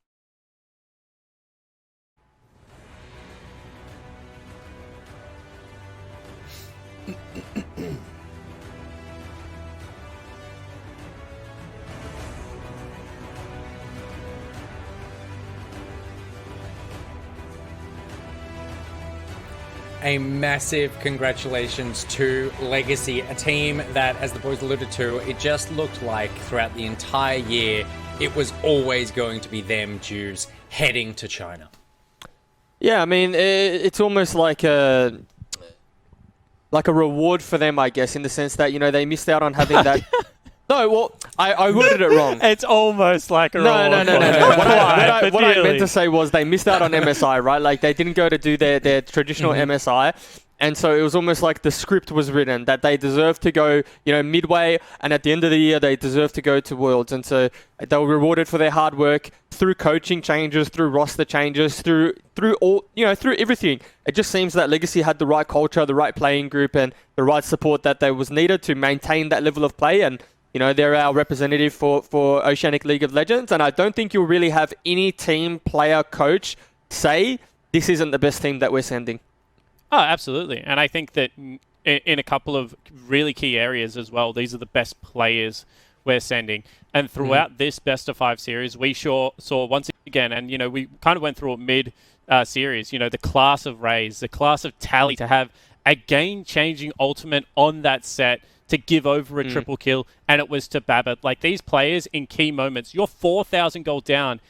A massive congratulations to Legacy, a team that, as the boys alluded to, it just looked like throughout the entire year, it was always going to be them, Jews, heading to China. Yeah, I mean, it's almost like a reward for them, I guess, in the sense that, you know, they missed out on having that... No, well, I worded it wrong. It's almost like a reward. No. What I meant to say was they missed out on MSI, right? Like, they didn't go to do their traditional MSI. And so it was almost like the script was written that they deserved to go, you know, midway, and at the end of the year, they deserved to go to Worlds. And so they were rewarded for their hard work through coaching changes, through roster changes, through all, you know, through everything. It just seems that Legacy had the right culture, the right playing group, and the right support that they was needed to maintain that level of play. And you know, they're our representative for Oceanic League of Legends, and I don't think you'll really have any team, player, coach say this isn't the best team that we're sending. Oh, absolutely. And I think that in a couple of really key areas as well, these are the best players we're sending. And throughout this best of 5 series, we saw once again, and, you know, we kind of went through it mid-series, you know, the class of Raze, the class of Tally to have a game-changing ultimate on that set to give over a triple kill, and it was to Babbitt. Like, these players in key moments, you're 4,000 gold down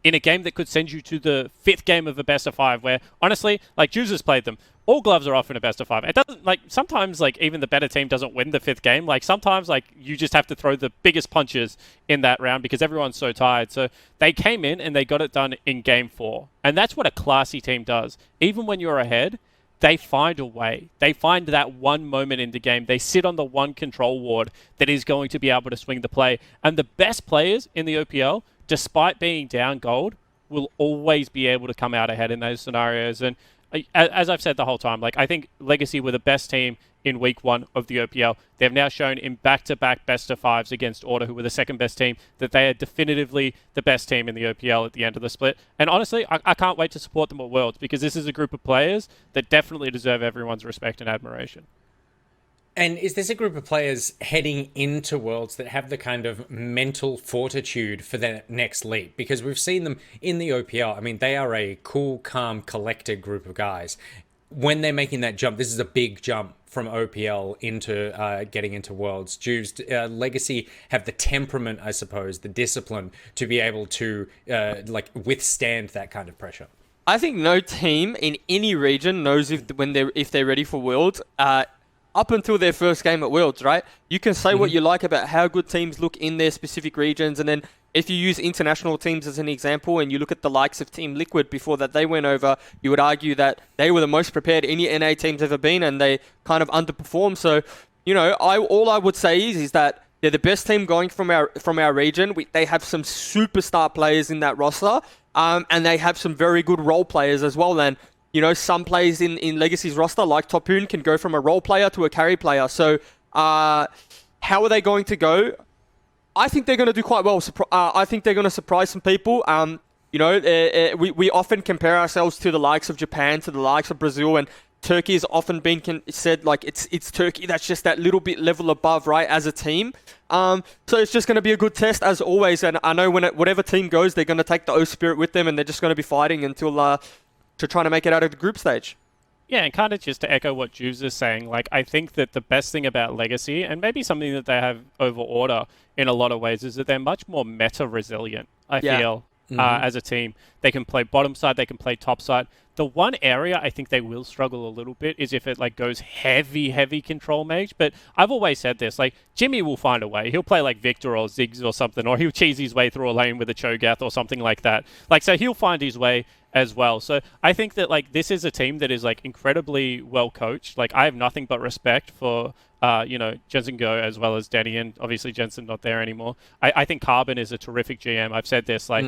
in a game that could send you to the 5th game of a best of 5, where, honestly, like, Juice has played them. All gloves are off in a best of 5. It doesn't, like, sometimes, like, even the better team doesn't win the 5th game. Like, sometimes, like, you just have to throw the biggest punches in that round because everyone's so tired. So they came in and they got it done in game 4. And that's what a classy team does. Even when you're ahead, they find a way. They find that one moment in the game. They sit on the one control ward that is going to be able to swing the play. And the best players in the OPL, despite being down gold, will always be able to come out ahead in those scenarios. And as I've said the whole time, like, I think Legacy were the best team in week 1 of the OPL. They've now shown in back-to-back best of 5s against Order, who were the second best team, that they are definitively the best team in the OPL at the end of the split. And honestly, I can't wait to support them at Worlds, because this is a group of players that definitely deserve everyone's respect and admiration. And is this a group of players heading into Worlds that have the kind of mental fortitude for their next leap? Because we've seen them in the OPL. I mean, they are a cool, calm, collected group of guys. When they're making that jump, this is a big jump from OPL into getting into Worlds. Juves, Legacy have the temperament, I suppose, the discipline to be able to like withstand that kind of pressure. I think no team in any region knows if they're ready for Worlds. Up until their first game at Worlds, right? You can say what you like about how good teams look in their specific regions, and then if you use international teams as an example and you look at the likes of Team Liquid before that they went over, you would argue that they were the most prepared any NA team's ever been, and they kind of underperformed. So, you know, all I would say is that they're the best team going from our region. They have some superstar players in that roster, and they have some very good role players as well. And you know, some players in Legacy's roster, like Topoon, can go from a role player to a carry player. So, how are they going to go? I think they're going to do quite well. I think they're going to surprise some people. You know, we often compare ourselves to the likes of Japan, to the likes of Brazil, and Turkey has often been said like it's Turkey that's just that little bit level above, right, as a team. So it's just going to be a good test as always. And I know whatever team goes, they're going to take the O spirit with them, and they're just going to be fighting until to try to make it out of the group stage. Yeah, and kind of just to echo what Juves is saying, like, I think that the best thing about Legacy, and maybe something that they have over Order in a lot of ways, is that they're much more meta-resilient, I feel, as a team. They can play bottom side, they can play top side. The one area I think they will struggle a little bit is if it like goes heavy control mage. But I've always said this, like Jimmy will find a way. He'll play like Victor or Ziggs or something, or he'll cheese his way through a lane with a Cho'Gath or something like that. Like, so he'll find his way as well. So I think that like this is a team that is like incredibly well coached. Like I have nothing but respect for you know, Jensen Go as well as Denny, and obviously Jensen not there anymore. I think Carbon is a terrific GM. I've said this like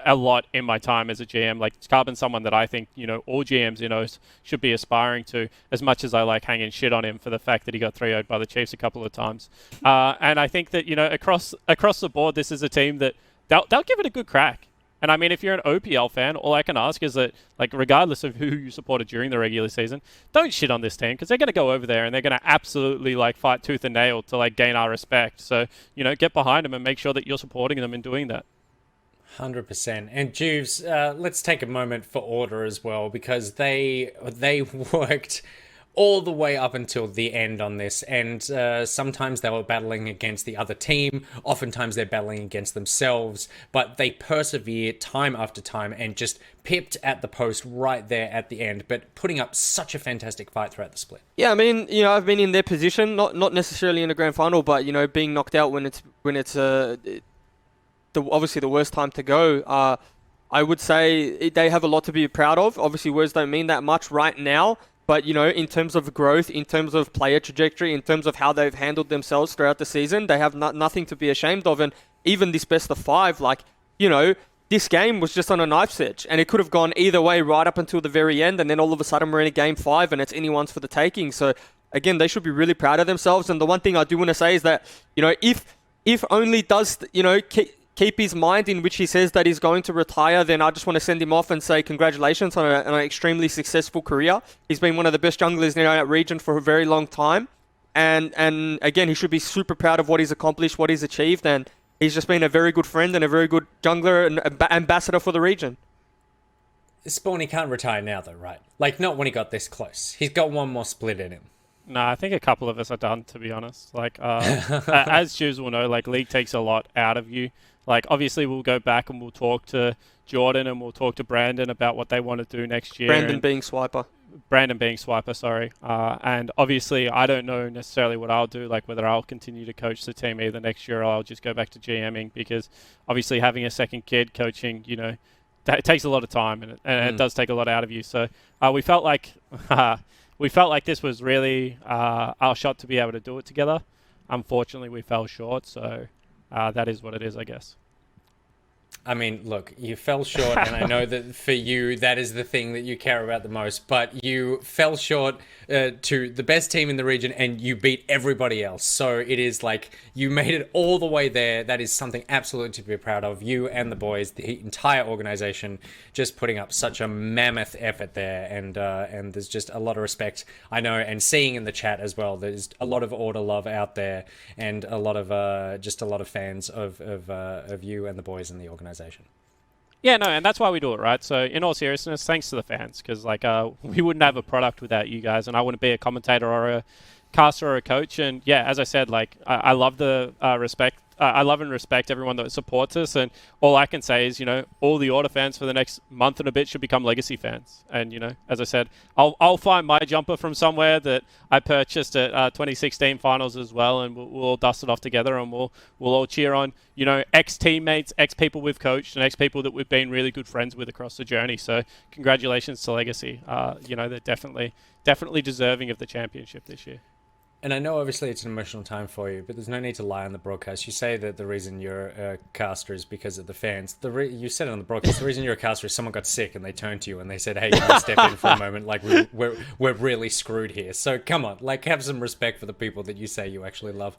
a lot in my time as a GM. Like Carbon's someone that I think, you know, all GMs, you know, should be aspiring to, as much as I like hanging shit on him for the fact that he got 3-0'd by the Chiefs a couple of times. And I think that, you know, across the board, this is a team that they'll give it a good crack. And I mean, if you're an OPL fan, all I can ask is that, like, regardless of who you supported during the regular season, don't shit on this team, because they're going to go over there and they're going to absolutely, like, fight tooth and nail to, like, gain our respect. So, you know, get behind them and make sure that you're supporting them in doing that. 100%. And Juves, let's take a moment for Order as well, because they worked all the way up until the end on this, and sometimes they were battling against the other team, oftentimes they're battling against themselves, but they persevere time after time and just pipped at the post right there at the end, but putting up such a fantastic fight throughout the split. Yeah, I mean, you know, I've been in their position, not necessarily in the grand final, but, you know, being knocked out when it's obviously the worst time to go. I would say they have a lot to be proud of. Obviously, words don't mean that much right now. But, you know, in terms of growth, in terms of player trajectory, in terms of how they've handled themselves throughout the season, they have nothing to be ashamed of. And even this best of 5, like, you know, this game was just on a knife's edge. And it could have gone either way right up until the very end. And then all of a sudden we're in a game 5 and it's anyone's for the taking. So, again, they should be really proud of themselves. And the one thing I do want to say is that, you know, if only does, you know, keep his mind in which he says that he's going to retire, then I just want to send him off and say congratulations on an extremely successful career. He's been one of the best junglers in our region for a very long time. And again, he should be super proud of what he's accomplished, what he's achieved, and he's just been a very good friend and a very good jungler and ambassador for the region. Spawny can't retire now though, right? Like, not when he got this close. He's got one more split in him. No, I think a couple of us are done, to be honest. Like, as Jews will know, like, League takes a lot out of you. Like, obviously, we'll go back and we'll talk to Jordan and we'll talk to Brandon about what they want to do next year. Brandon being Swiper, sorry. And obviously, I don't know necessarily what I'll do, like whether I'll continue to coach the team either next year or I'll just go back to GMing, because obviously having a second kid coaching, you know, it takes a lot of time and it does take a lot out of you. So we felt like this was really our shot to be able to do it together. Unfortunately, we fell short, so that is what it is, I guess. I mean, look, you fell short, and I know that for you, that is the thing that you care about the most, but you fell short to the best team in the region, and you beat everybody else. So it is like, you made it all the way there. That is something absolutely to be proud of. You and the boys, the entire organization, just putting up such a mammoth effort there, and there's just a lot of respect, I know, and seeing in the chat as well, there's a lot of Order love out there, and a lot of just a lot of fans of you and the boys in the organization. Yeah, no, and that's why we do it, right? So, in all seriousness, thanks to the fans, because like we wouldn't have a product without you guys, and I wouldn't be a commentator or a caster or a coach. And yeah, as I said, like I love the respect. I love and respect everyone that supports us, and all I can say is, you know, all the Order fans for the next month and a bit should become Legacy fans. And, you know, as I said, I'll find my jumper from somewhere that I purchased at 2016 finals as well, and we'll all dust it off together, and we'll all cheer on, you know, ex-teammates, ex-people we've coached, and ex-people that we've been really good friends with across the journey. So congratulations to Legacy. You know, they're definitely deserving of the championship this year. And I know obviously it's an emotional time for you, but there's no need to lie on the broadcast. You say that the reason you're a caster is because of the fans. You said it on the broadcast. The reason you're a caster is someone got sick and they turned to you and they said, "Hey, can you step in for a moment? Like we're really screwed here." So come on, like have some respect for the people that you say you actually love.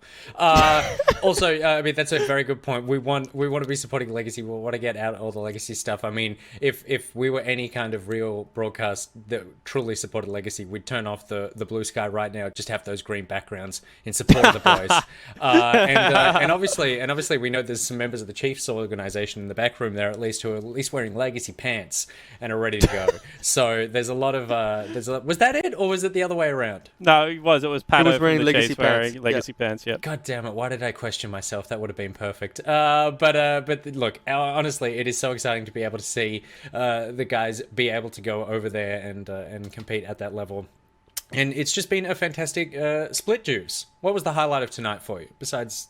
Also, I mean that's a very good point. We want to be supporting Legacy. We want to get out all the Legacy stuff. I mean, if we were any kind of real broadcast that truly supported Legacy, we'd turn off the blue sky right now. Just have those green backgrounds in support of the boys. And obviously we know there's some members of the Chiefs organization in the back room there at least who are at least wearing Legacy pants and are ready to go. So there's a lot of was that it or was it the other way around? No, it was Pato was wearing from the Legacy Chiefs pants. wearing Legacy pants. Yeah. God damn it! Why did I question myself? That would have been perfect. But look, honestly, it is so exciting to be able to see the guys be able to go over there and compete at that level. And it's just been a fantastic split, Juice. What was the highlight of tonight for you? Besides,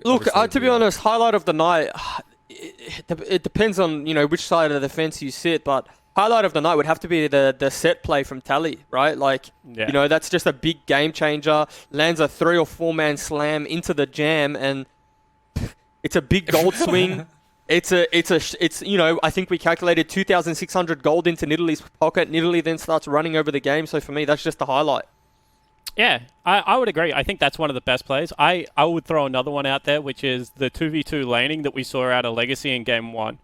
Look, to be honest, highlight of the night, it depends on which side of the fence you sit, but highlight of the night would have to be the set play from Tally, right? Like, that's just a big game changer. Lands a 3 or 4 man slam into the jam, and it's a big gold swing. It's I think we calculated 2,600 gold into Nidalee pocket. Nidalee then starts running over the game. So for me, that's just the highlight. Yeah, I would agree. I think that's one of the best plays. I would throw another one out there, which is the 2v2 laning that we saw out of Legacy in Game 1.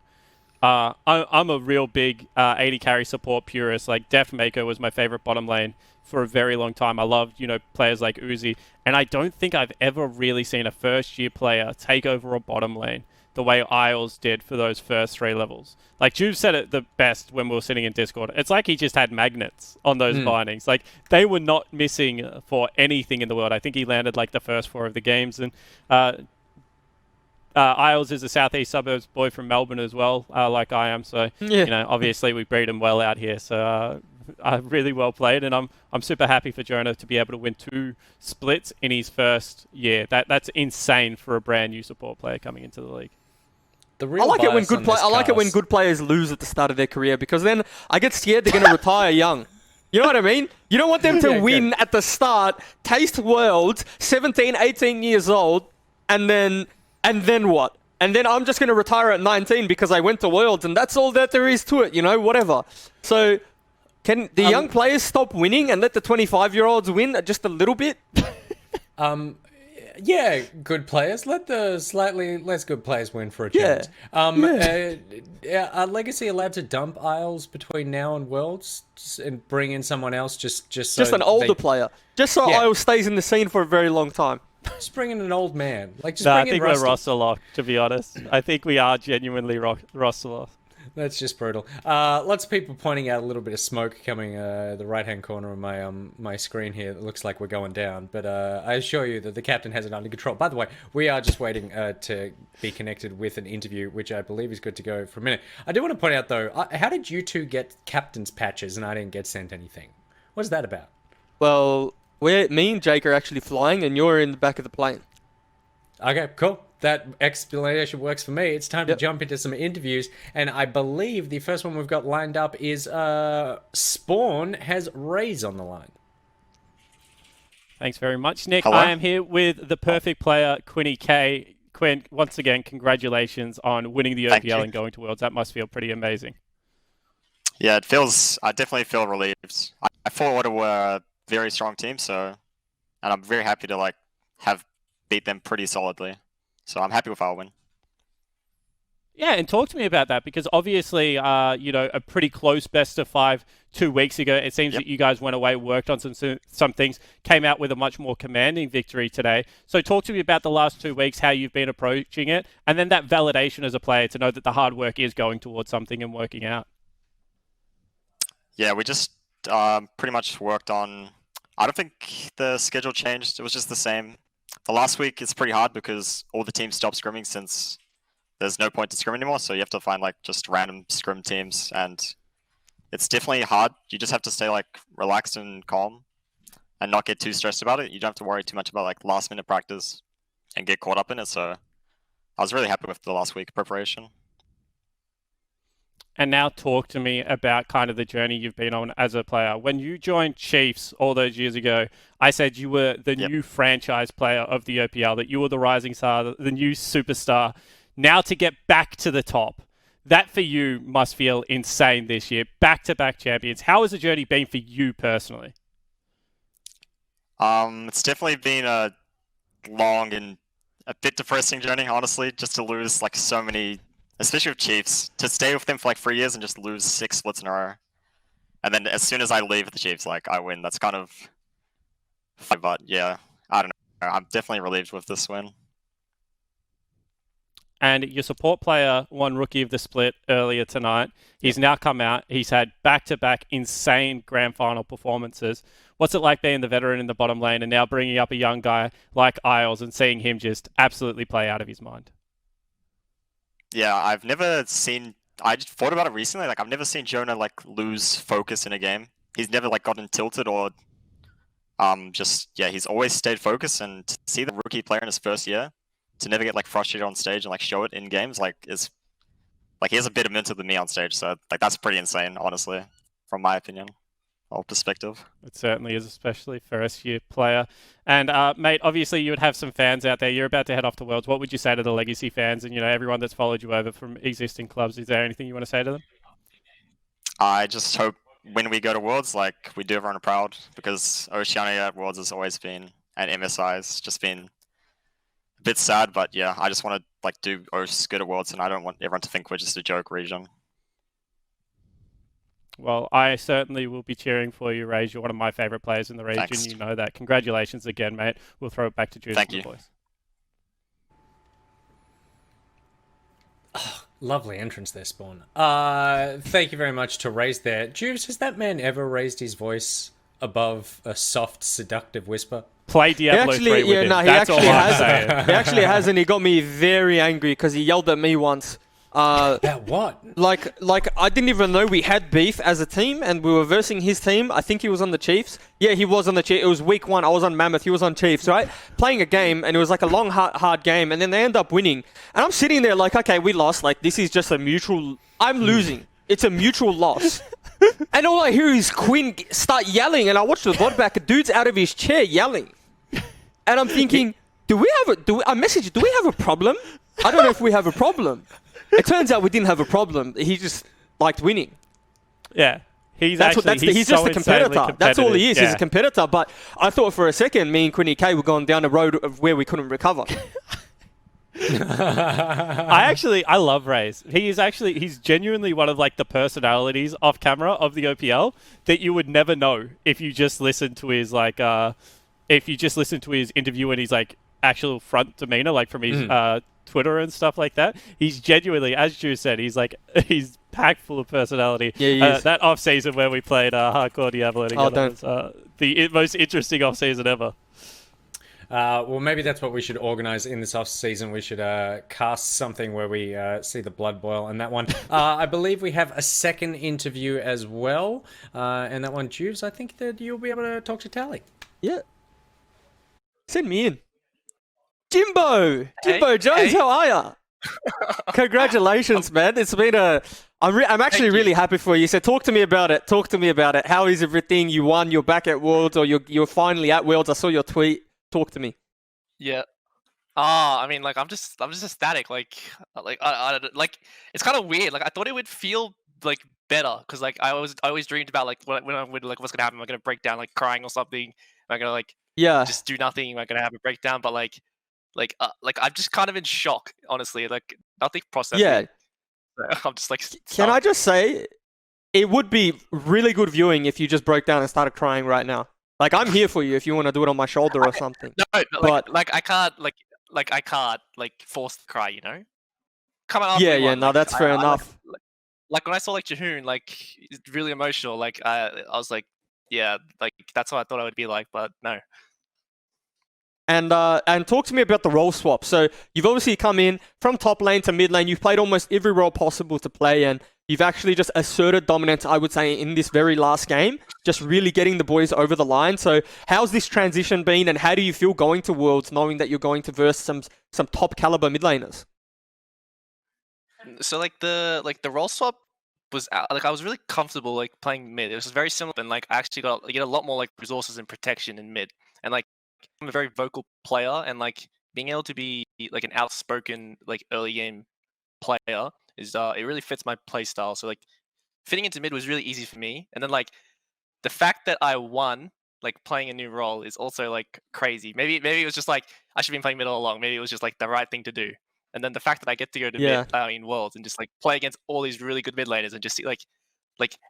I'm a real big 80 carry support purist. Like, Def Mako was my favorite bottom lane for a very long time. I loved, players like Uzi. And I don't think I've ever really seen a first-year player take over a bottom lane the way Isles did for those first 3 levels. Like, Juve said it the best when we were sitting in Discord. It's like he just had magnets on those bindings. Like, they were not missing for anything in the world. I think he landed, like, the first 4 of the games. And Isles is a southeast suburbs boy from Melbourne as well, like I am. So, obviously we breed him well out here. So, really well played. And I'm super happy for Jonah to be able to win 2 splits in his first year. That's insane for a brand new support player coming into the league. I like it when good players lose at the start of their career, because then I get scared they're going to retire young. You know what I mean? You don't want them to win at the start, taste Worlds, 17, 18 years old, and then what? And then I'm just going to retire at 19 because I went to Worlds, and that's all that there is to it, whatever. So can the young players stop winning and let the 25-year-olds win just a little bit? Yeah, good players. Let the slightly less good players win for a change. Are Legacy allowed to dump Isles between now and Worlds and bring in someone else just an older player, just so Isles stays in the scene for a very long time? Just bring in an old man. Like, just I bring in think Rusty. we're roster locked, to be honest. I think we are genuinely roster locked. That's just brutal. Lots of people pointing out a little bit of smoke coming the right-hand corner of my screen here. It looks like we're going down, but I assure you that the captain has it under control. By the way, we are just waiting to be connected with an interview, which I believe is good to go for a minute. I do want to point out, though, how did you two get captain's patches and I didn't get sent anything? What's that about? Well, me and Jake are actually flying, and you're in the back of the plane. Okay, cool. That explanation works for me. It's time to jump into some interviews, and I believe the first one we've got lined up is Spawn has Raze on the line. Thanks very much, Nick. Hello? I am here with the perfect player, Quinny K. Quinn, once again, congratulations on winning the OPL and going to Worlds. That must feel pretty amazing. Yeah, I definitely feel relieved. I thought Order were a very strong team, and I'm very happy to have beat them pretty solidly. So I'm happy with our win. Yeah, and talk to me about that, because obviously, a pretty close best of 5 2 weeks ago. It seems that you guys went away, worked on some things, came out with a much more commanding victory today. So talk to me about the last 2 weeks, how you've been approaching it, and then that validation as a player to know that the hard work is going towards something and working out. Yeah, we just pretty much worked on... I don't think the schedule changed. It was just the same. The last week is pretty hard because all the teams stopped scrimming since there's no point to scrim anymore. So you have to find just random scrim teams, and it's definitely hard. You just have to stay relaxed and calm and not get too stressed about it. You don't have to worry too much about last minute practice and get caught up in it. So I was really happy with the last week preparation. And now talk to me about kind of the journey you've been on as a player. When you joined Chiefs all those years ago, I said you were the new franchise player of the OPL, that you were the rising star, the new superstar. Now to get back to the top, that for you must feel insane this year. Back-to-back champions. How has the journey been for you personally? It's definitely been a long and a bit depressing journey, honestly, just to lose like so many, especially with Chiefs, to stay with them for like 3 years and just lose 6 splits in a row. And then as soon as I leave the Chiefs, like I win. That's kind of, but yeah, I don't know. I'm definitely relieved with this win. And your support player won Rookie of the Split earlier tonight. He's now come out. He's had back-to-back insane grand final performances. What's it like being the veteran in the bottom lane and now bringing up a young guy like Isles and seeing him just absolutely play out of his mind? Yeah, I've never seen. I just thought about it recently. Like I've never seen Jonah like lose focus in a game. He's never like gotten tilted or he's always stayed focused. And to see the rookie player in his first year to never get like frustrated on stage and like show it in games is like he has a better mental than me on stage. So like that's pretty insane, honestly, from my opinion or perspective. It certainly is, especially first year player. And mate, obviously you would have some fans out there. You're about to head off to Worlds. What would you say to the Legacy fans and everyone that's followed you over from existing clubs? Is there anything you want to say to them? I just hope when we go to Worlds, like we do everyone proud, because Oceania at Worlds has always been, and MSI has just been a bit sad. But yeah, I just want to like do OS good at Worlds, and I don't want everyone to think we're just a joke region. Well, I certainly will be cheering for you, Rage. You're one of my favourite players in the region. Thanks. You know that. Congratulations again, mate. We'll throw it back to Jude. Thank you. Boys. Oh, lovely entrance there, Spawn. Thank you very much to Raise there. Juves, has that man ever raised his voice above a soft, seductive whisper? Play Diablo 3 with him. He That's all actually I'm has. saying. He actually has, and he got me very angry because he yelled at me once. About what? Like I didn't even know we had beef as a team, and we were versing his team. I think he was on the Chiefs. Yeah, he was on the Chiefs. It was week 1. I was on Mammoth. He was on Chiefs, right? Playing a game, and it was like a long, hard game, and then they end up winning. And I'm sitting there like, okay, we lost. Like, this is just a mutual... I'm losing. It's a mutual loss. And all I hear is Quinn start yelling, and I watch the VOD back. A dude's out of his chair yelling. And I'm thinking, do we have a problem? I don't know if we have a problem. It turns out we didn't have a problem. He just liked winning. Yeah. He's just so a competitor. That's all he is. Yeah. He's a competitor. But I thought for a second, me and Quinny K were going down a road of where we couldn't recover. I love Raze. He's genuinely one of like the personalities off camera of the OPL that you would never know if you just listen to his interview and his like actual front demeanor, like from his Twitter and stuff like that. He's genuinely, as Drew said, he's packed full of personality. Yeah, he is. That off season where we played Hardcore Diablo together was the most interesting off season ever. Well, maybe that's what we should organise in this off-season. We should cast something where we see the blood boil in that one. I believe we have a second interview as well. And that one, Juves, I think that you'll be able to talk to Tally. Yeah. Send me in. Jimbo Jones, how are ya? Congratulations, man. It's been I'm actually really happy for you. So talk to me about it. How is everything? You won. You're back at Worlds, or you're finally at Worlds. I saw your tweet. Talk to me. Yeah. I mean, like I'm just ecstatic. Like it's kind of weird. Like I thought it would feel like better because like I always dreamed about like when I would like what's gonna happen. Am I gonna break down like crying or something? Am I gonna like just do nothing? Am I gonna have a breakdown? But like I'm just kind of in shock, honestly. Like nothing processing. Yeah. I'm just like. Can I just say, it would be really good viewing if you just broke down and started crying right now. Like I'm here for you if you want to do it on my shoulder or something. No, but I can't I can't force to cry. Come on. Yeah. No, that's fair enough. Like when I saw like Jahoon, like it's really emotional. Like I was like, yeah, like that's what I thought I would be like, but no. And talk to me about the role swap. So you've obviously come in from top lane to mid lane. You've played almost every role possible to play, and you've actually just asserted dominance, I would say, in this very last game, just really getting the boys over the line. So how's this transition been, and how do you feel going to Worlds, knowing that you're going to verse some top caliber mid laners? So the role swap was like I was really comfortable like playing mid. It was very similar, and like I actually get a lot more like resources and protection in mid, and like I'm a very vocal player, and like being able to be like an outspoken like early game player is it really fits my play style. So like fitting into mid was really easy for me, and then like the fact that I won like playing a new role is also like crazy. Maybe it was just like I should have been playing mid all along. Maybe it was just like the right thing to do. And then the fact that I get to go to Yeah. mid in Worlds and just like play against all these really good mid laners and just see like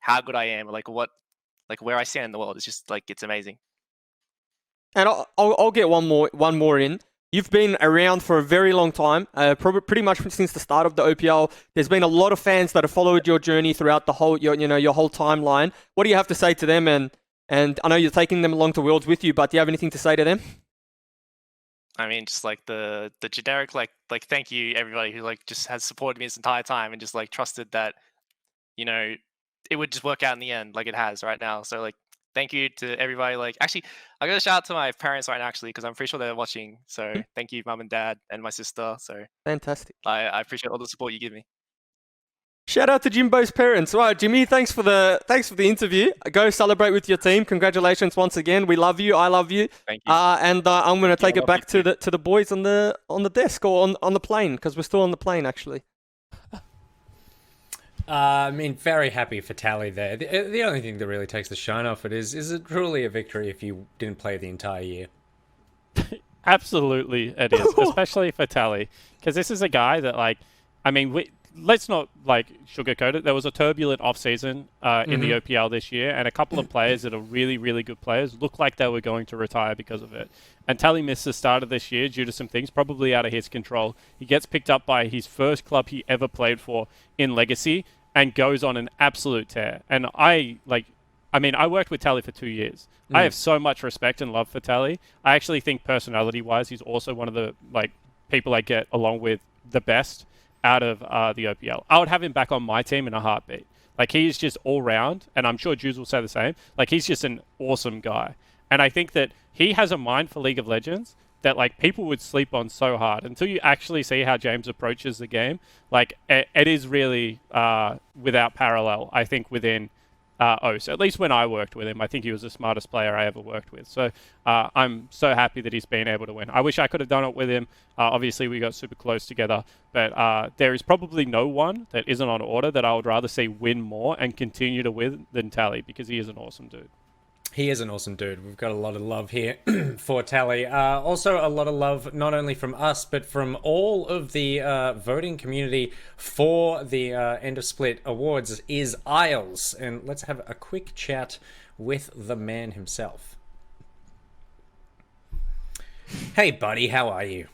how good I am, or like what like where I stand in the world. It's just like it's amazing. And I'll get one more in. You've been around for a very long time, probably pretty much since the start of the OPL. There's been a lot of fans that have followed your journey throughout the whole your whole timeline. What do you have to say to them? And I know you're taking them along to Worlds with you, but do you have anything to say to them? I mean, just like the generic like thank you everybody who like just has supported me this entire time and just like trusted that it would just work out in the end like it has right now. So like thank you to everybody. Like actually, I got to shout out to my parents right now actually because I'm pretty sure they're watching. So thank you, mum and dad, and my sister. So Fantastic. I appreciate all the support you give me. Shout out to Jimbo's parents. Right, Jimmy, thanks for the interview. Go celebrate with your team. Congratulations once again. We love you. I love you. Thank you. And I'm going to take I it love back you to the boys on the desk or on the plane because we're still on the plane actually. I mean, very happy for Tally there. The only thing that really takes the shine off it is it truly a victory if you didn't play the entire year? Absolutely, it is, especially for Tally, because this is a guy that, like, I mean, let's not like sugarcoat it. There was a turbulent off-season in the OPL this year, and a couple of players that are really, really good players looked like they were going to retire because of it. And Tally missed the start of this year due to some things probably out of his control. He gets picked up by his first club he ever played for in Legacy and goes on an absolute tear. And I worked with Tally for 2 years. I have so much respect and love for Tally. I actually think personality-wise, he's also one of the like people I get along with the best out of the OPL. I would have him back on my team in a heartbeat. Like, he's just all-round, and I'm sure Jules will say the same. Like, he's just an awesome guy. And I think that he has a mind for League of Legends that, like, people would sleep on so hard. Until you actually see how James approaches the game, like, it is really without parallel, I think, within OS. At least when I worked with him, I think he was the smartest player I ever worked with. So I'm so happy that he's been able to win. I wish I could have done it with him. Obviously, we got super close together. But there is probably no one that isn't on order that I would rather see win more and continue to win than Tally, because he is an awesome dude. He is an awesome dude. We've got a lot of love here for Tally. Also, a lot of love not only from us, but from all of the voting community for the End of Split Awards is Isles. And let's have a quick chat with the man himself. Hey, buddy, how are you?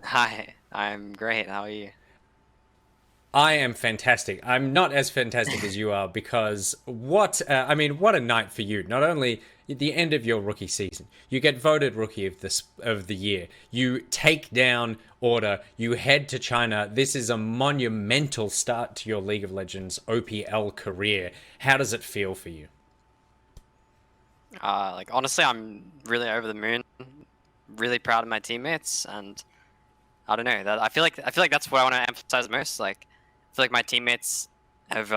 Hi, I'm great. How are you? I am fantastic. I'm not as fantastic as you are because what a night for you. Not only at the end of your rookie season, you get voted rookie of the year. You take down Order. You head to China. This is a monumental start to your League of Legends OPL career. How does it feel for you? Honestly, I'm really over the moon. Really proud of my teammates, and I don't know. I feel like that's what I want to emphasize most. Like, I feel like my teammates have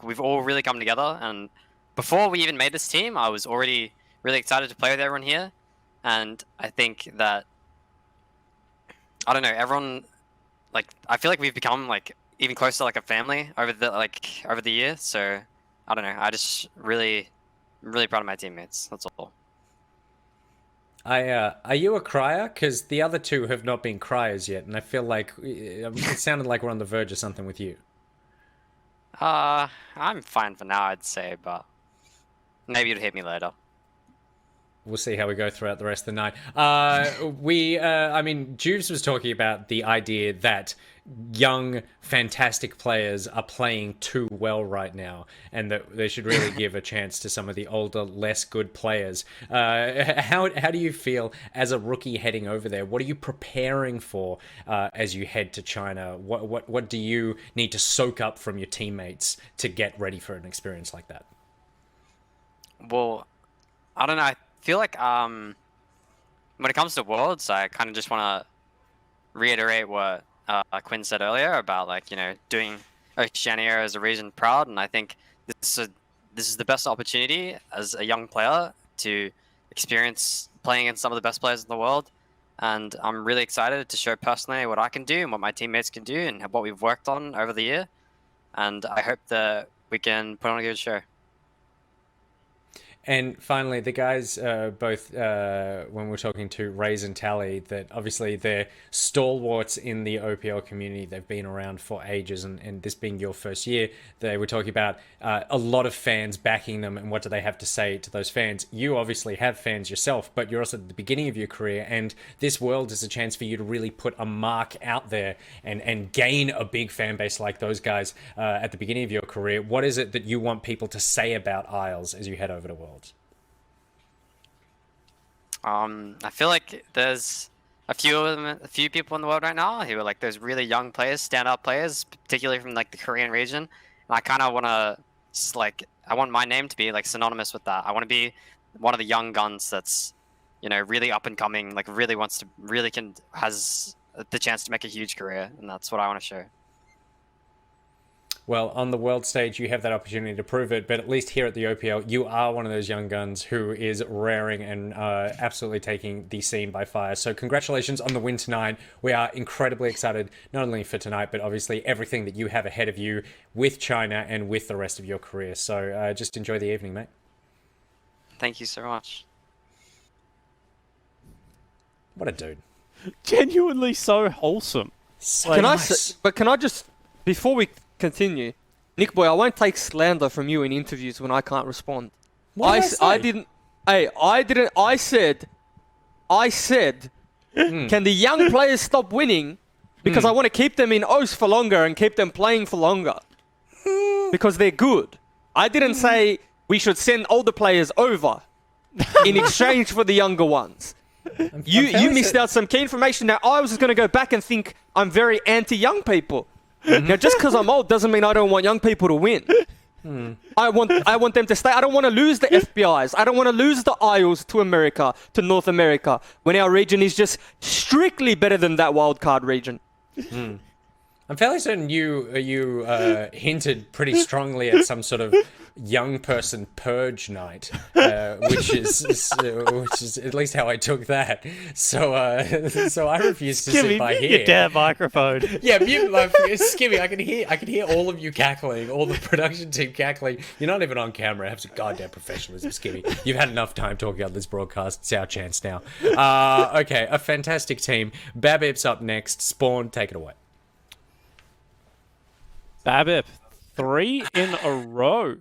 we've all really come together, and before we even made this team, I was already really excited to play with everyone here, and I think that everyone, like, I feel like we've become like even closer, like a family over the year. So I don't know. I just really proud of my teammates. That's all. Are you a crier? Because the other two have not been criers yet, and I feel like it sounded like we're on the verge of something with you. I'm fine for now, I'd say, but maybe it'll hit me later. We'll see how we go throughout the rest of the night. Juves was talking about the idea that young, fantastic players are playing too well right now, and that they should really give a chance to some of the older, less good players. How do you feel as a rookie heading over there? What are you preparing for as you head to China? What do you need to soak up from your teammates to get ready for an experience like that? Well, I don't know. I feel like when it comes to Worlds, I kind of just want to reiterate what Quinn said earlier about, like, doing Oceania as a region proud, and I think this is the best opportunity as a young player to experience playing against some of the best players in the world. And I'm really excited to show personally what I can do and what my teammates can do and what we've worked on over the year. And I hope that we can put on a good show. And finally, the guys both, when we're talking to Raze and Tally, that obviously they're stalwarts in the OPL community. They've been around for ages, and this being your first year, they were talking about a lot of fans backing them, and what do they have to say to those fans? You obviously have fans yourself, but you're also at the beginning of your career, and this world is a chance for you to really put a mark out there and gain a big fan base like those guys at the beginning of your career. What is it that you want people to say about Isles as you head over to Worlds? I feel like there's a few people in the world right now who are like those really young players, standout players, particularly from like the Korean region. And I kind of want to I want my name to be like synonymous with that. I want to be one of the young guns that's, really up and coming, like has the chance to make a huge career, and that's what I want to show. Well, on the world stage, you have that opportunity to prove it, but at least here at the OPL, you are one of those young guns who is raring and absolutely taking the scene by fire. So congratulations on the win tonight. We are incredibly excited, not only for tonight, but obviously everything that you have ahead of you with China and with the rest of your career. So just enjoy the evening, mate. Thank you so much. What a dude. Genuinely so wholesome. So Can nice. can I just, before we continue, Nick Boy, I won't take slander from you in interviews when I can't respond. What did I say? didn't. Hey, I didn't. I said, can the young players stop winning? Because I want to keep them in O's for longer and keep them playing for longer. Because they're good. I didn't say we should send older players over in exchange for the younger ones. You missed out some key information. Now, I was just going to go back and think I'm very anti-young people. Now, just because I'm old doesn't mean I don't want young people to win. I want them to stay. I don't want to lose the FBIs. I don't want to lose the Isles to America, to North America, when our region is just strictly better than that wildcard region. I'm fairly certain you hinted pretty strongly at some sort of young person purge night, which is at least how I took that. So I refuse to sit by here. Your damn microphone. Yeah, mute like Skimmy. I can hear all of you cackling, all the production team cackling. You're not even on camera. Have some goddamn professionalism, Skimmy. You've had enough time talking on this broadcast. It's our chance now. Okay, a fantastic team. Babip's up next. Spawn, take it away. Babip, 3 in a row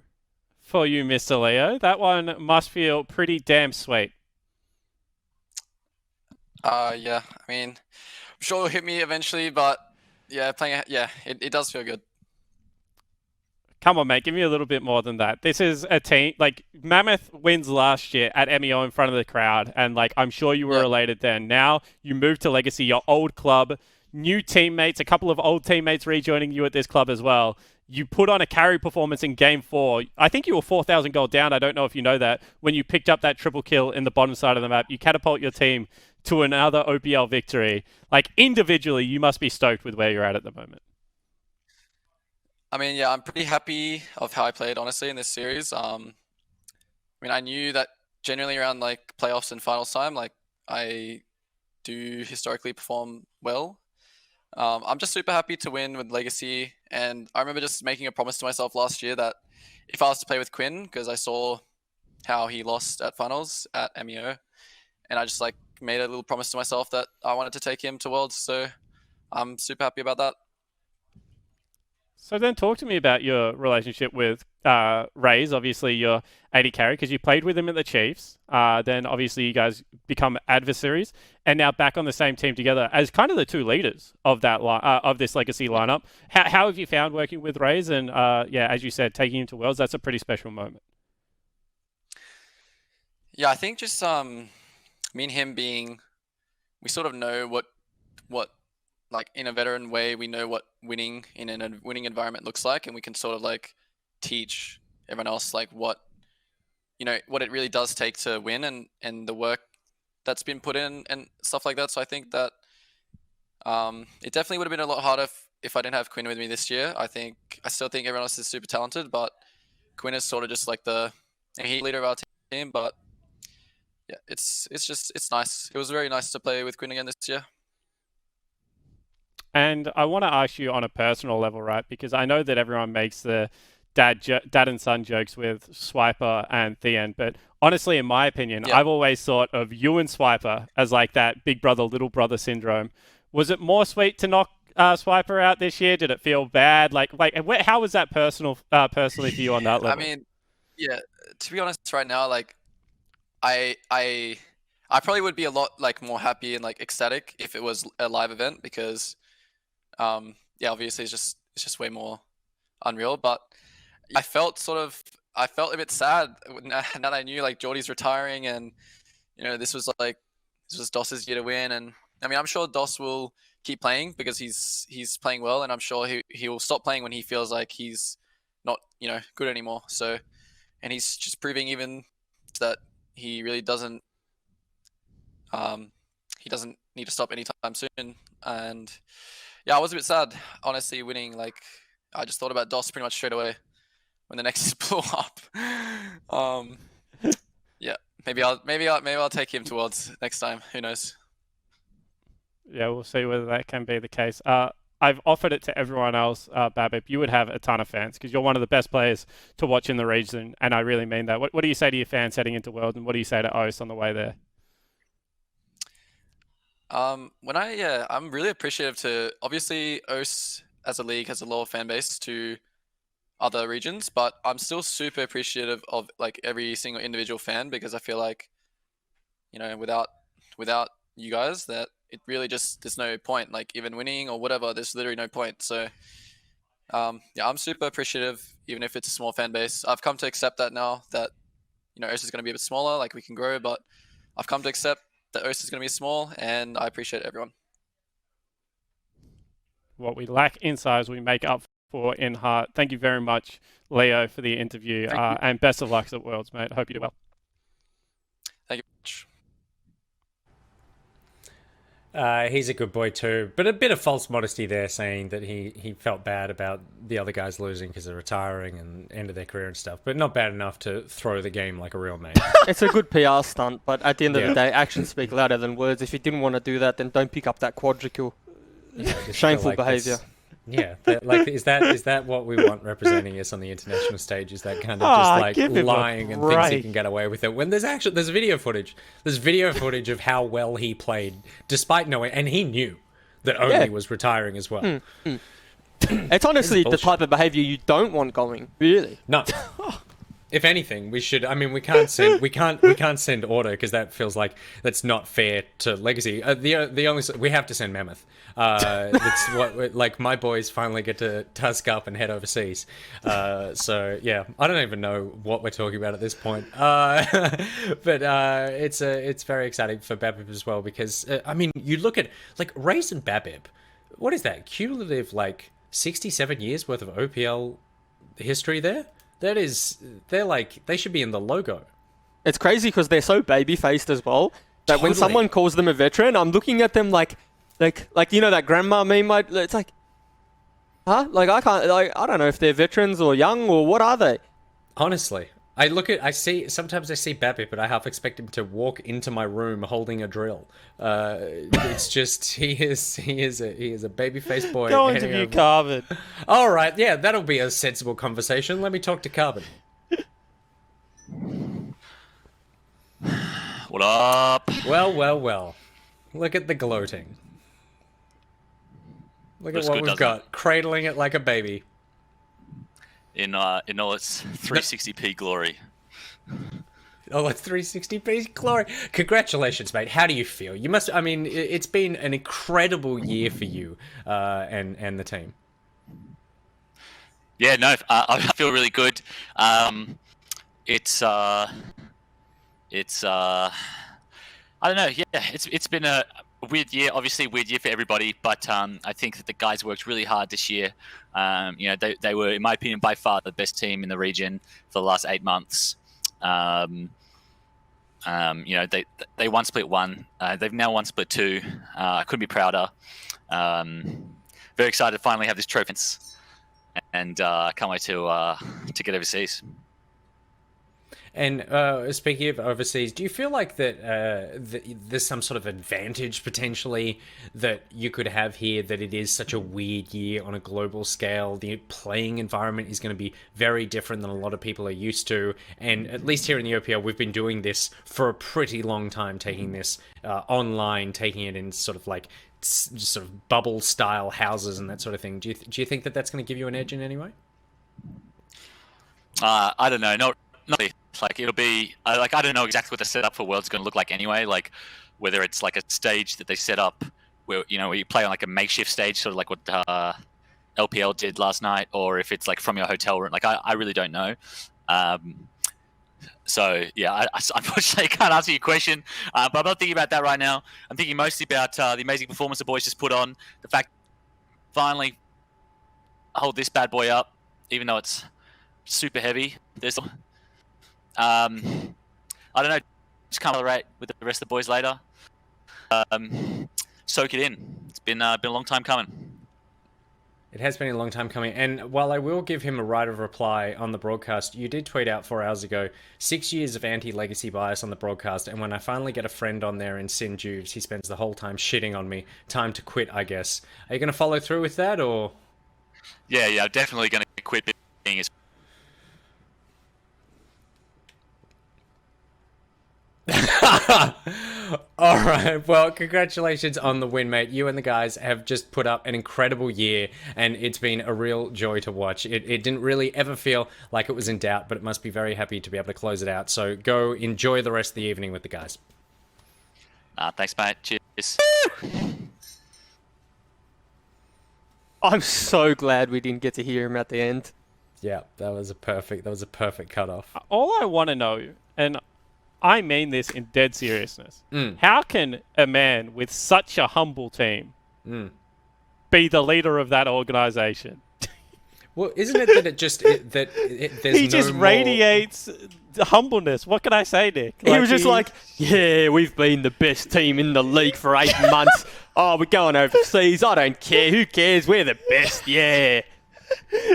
for you, Mr. Leo. That one must feel pretty damn sweet. Yeah, I mean, I'm sure it'll hit me eventually, but yeah, it does feel good. Come on, mate, give me a little bit more than that. This is a team, like, Mammoth wins last year at MEO in front of the crowd, and, like, I'm sure you were elated then. Now you move to Legacy, your old club, new teammates, a couple of old teammates rejoining you at this club as well. You put on a carry performance in Game 4. I think you were 4,000 gold down. I don't know if you know that. When you picked up that triple kill in the bottom side of the map, you catapult your team to another OPL victory. Like, individually, you must be stoked with where you're at the moment. I mean, yeah, I'm pretty happy of how I played, honestly, in this series. I mean, I knew that generally around, like, playoffs and finals time, like, I do historically perform well. I'm just super happy to win with Legacy, and I remember just making a promise to myself last year that if I was to play with Quinn, because I saw how he lost at finals at MEO, and I just like made a little promise to myself that I wanted to take him to Worlds, so I'm super happy about that. So then talk to me about your relationship with Raze, obviously your 80 carry, because you played with him at the Chiefs. Then obviously you guys become adversaries, and now back on the same team together as kind of the two leaders of that of this Legacy lineup. How have you found working with Raze? And yeah, as you said, taking him to Worlds, that's a pretty special moment. Yeah, I think just me and him we sort of know what like in a veteran way, we know what winning in a winning environment looks like, and we can sort of like teach everyone else like what it really does take to win and the work that's been put in and stuff like that. So I think that it definitely would have been a lot harder if I didn't have Quinn with me this year, I still think everyone else is super talented, but Quinn is sort of just like the leader of our team. But yeah, it's nice. It was very nice to play with Quinn again this year. And I want to ask you on a personal level, right? Because I know that everyone makes the dad and son jokes with Swiper and Thien, but honestly, in my opinion, Yeah. I've always thought of you and Swiper as like that big brother, little brother syndrome. Was it more sweet to knock Swiper out this year? Did it feel bad? How was that personally for you on that level? I mean, yeah. To be honest, right now, like I probably would be a lot like more happy and like ecstatic if it was a live event because, yeah, obviously it's just way more unreal. But I felt a bit sad now that I knew like Jordy's retiring and this was Doss's year to win. And I mean, I'm sure Doss will keep playing because he's playing well, and I'm sure he will stop playing when he feels like he's not good anymore. So, and he's just proving even that he really doesn't need to stop anytime soon. And yeah, I was a bit sad, honestly, winning. Like, I just thought about Doss pretty much straight away when the Nexus blew up. Yeah, maybe I'll take him towards next time. Who knows? Yeah, we'll see whether that can be the case. I've offered it to everyone else, Babip. You would have a ton of fans because you're one of the best players to watch in the region, and I really mean that. What do you say to your fans heading into World, and what do you say to OS on the way there? I'm really appreciative to, obviously OS as a league has a lower fan base to other regions, but I'm still super appreciative of like every single individual fan because I feel like, without you guys, that it really just, there's no point, like even winning or whatever, there's literally no point. So yeah, I'm super appreciative, even if it's a small fan base. I've come to accept that now that, OS is going to be a bit smaller, like we can grow, but I've come to accept that OS is going to be small, and I appreciate everyone. What we lack in size, we make up for in heart. Thank you very much, Leo, for the interview, and best of luck at Worlds, mate. Hope you do well. Thank you much. He's a good boy too, but a bit of false modesty there, saying that he felt bad about the other guys losing because they're retiring and end of their career and stuff, but not bad enough to throw the game like a real man. It's a good PR stunt, but at the end of the day, actions speak louder than words. If you didn't want to do that, then don't pick up that quadricule. Yeah, Shameful behaviour. Yeah, is that what we want representing us on the international stage? Is that kind of just like lying and thinks he can get away with it? When there's video footage. There's video footage of how well he played, despite knowing, and he knew that Oni was retiring as well. It's honestly the type of behaviour you don't want going. Really? No. If anything, we should. I mean, we can't send Order because that feels like that's not fair to Legacy. We have to send Mammoth. It's what like my boys finally get to tusk up and head overseas. So yeah, I don't even know what we're talking about at this point. But it's very exciting for Babip as well because I mean, you look at like Raze and Babip. What is that cumulative like 67 years worth of OPL history there? They should be in the logo. It's crazy because they're so baby-faced as well that when someone calls them a veteran, I'm looking at them like that grandma meme. It's like, huh? Like I don't know if they're veterans or young or what are they? Honestly, sometimes I see Babip, but I half expect him to walk into my room holding a drill. It's just he is a baby-faced boy. Go interview Carbon. All right, yeah, that'll be a sensible conversation. Let me talk to Carbon. What up? Well. Look at the gloating. Look at what we've got. Cradling it like a baby. In all its 360p glory. Oh, it's 360p glory. Congratulations, mate. How do you feel? You must. I mean, it's been an incredible year for you and the team. Yeah, no, I feel really good. It's I don't know. Yeah, it's been a weird year. Obviously, a weird year for everybody. But I think that the guys worked really hard this year. They were, in my opinion, by far the best team in the region for the last 8 months. They won split 1. They've now won split 2. I couldn't be prouder. very excited to finally have this trophy, and can't wait to get overseas. And speaking of overseas, do you feel like that there's some sort of advantage potentially that you could have here, that it is such a weird year on a global scale? The playing environment is going to be very different than a lot of people are used to. And at least here in the OPL, we've been doing this for a pretty long time, taking this online, taking it in sort of like sort of bubble style houses and that sort of thing. Do you think that that's going to give you an edge in any way? I don't know. Not really. Like it'll be like I don't know exactly what the setup for Worlds is going to look like anyway. Like whether it's like a stage that they set up where where you play on like a makeshift stage, sort of like what LPL did last night, or if it's like from your hotel room. Like I really don't know. So yeah, I unfortunately can't answer your question. But I'm not thinking about that right now. I'm thinking mostly about the amazing performance the boys just put on. The fact finally hold this bad boy up, even though it's super heavy. There's I don't know, just can't tolerate with the rest of the boys later. Soak it in. It's been a long time coming. It has been a long time coming, and while I will give him a right of reply on the broadcast, you did tweet out 4 hours ago, 6 years of anti-legacy bias on the broadcast, and when I finally get a friend on there in Sin Juves, he spends the whole time shitting on me. Time to quit, I guess. Are you going to follow through with that, or...? Yeah, I'm definitely going to quit being as... All right, well, congratulations on the win, mate. You and the guys have just put up an incredible year, and it's been a real joy to watch. It didn't really ever feel like it was in doubt, but it must be very happy to be able to close it out. So go enjoy the rest of the evening with the guys. Thanks, mate. Cheers. I'm so glad we didn't get to hear him at the end. Yeah, that was a perfect cutoff. All I want to know, and I mean this in dead seriousness. How can a man with such a humble team be the leader of that organization? Well, isn't it that there's he just radiates humbleness. What can I say, Nick? He was just like, yeah, we've been the best team in the league for 8 months. Oh, we're going overseas. I don't care. Who cares? We're the best. Yeah.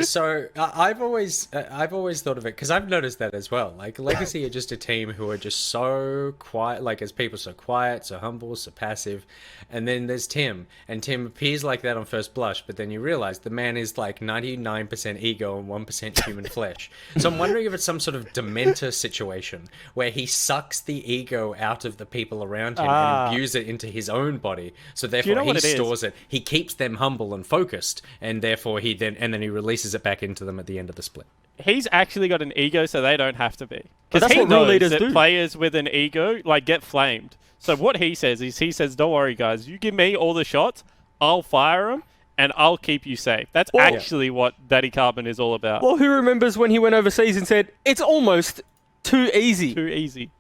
So I've always thought of it, because I've noticed that as well. Like Legacy are just a team who are just so quiet, like as people, so quiet, so humble, so passive. And then there's Tim, and Tim appears like that on first blush, but then you realize the man is like 99% ego and 1% human flesh. So I'm wondering if it's some sort of Dementor situation where he sucks the ego out of the people around him and imbues it into his own body. So therefore he stores it. He keeps them humble and focused, and therefore he releases it back into them at the end of the split. He's actually got an ego, so they don't have to be. Because that's he what real knows leaders that do. Players with an ego get flamed. So what he says is, don't worry, guys. You give me all the shots, I'll fire them, and I'll keep you safe. That's actually what Daddy Carbon is all about. Well, who remembers when he went overseas and said, it's almost too easy? Too easy.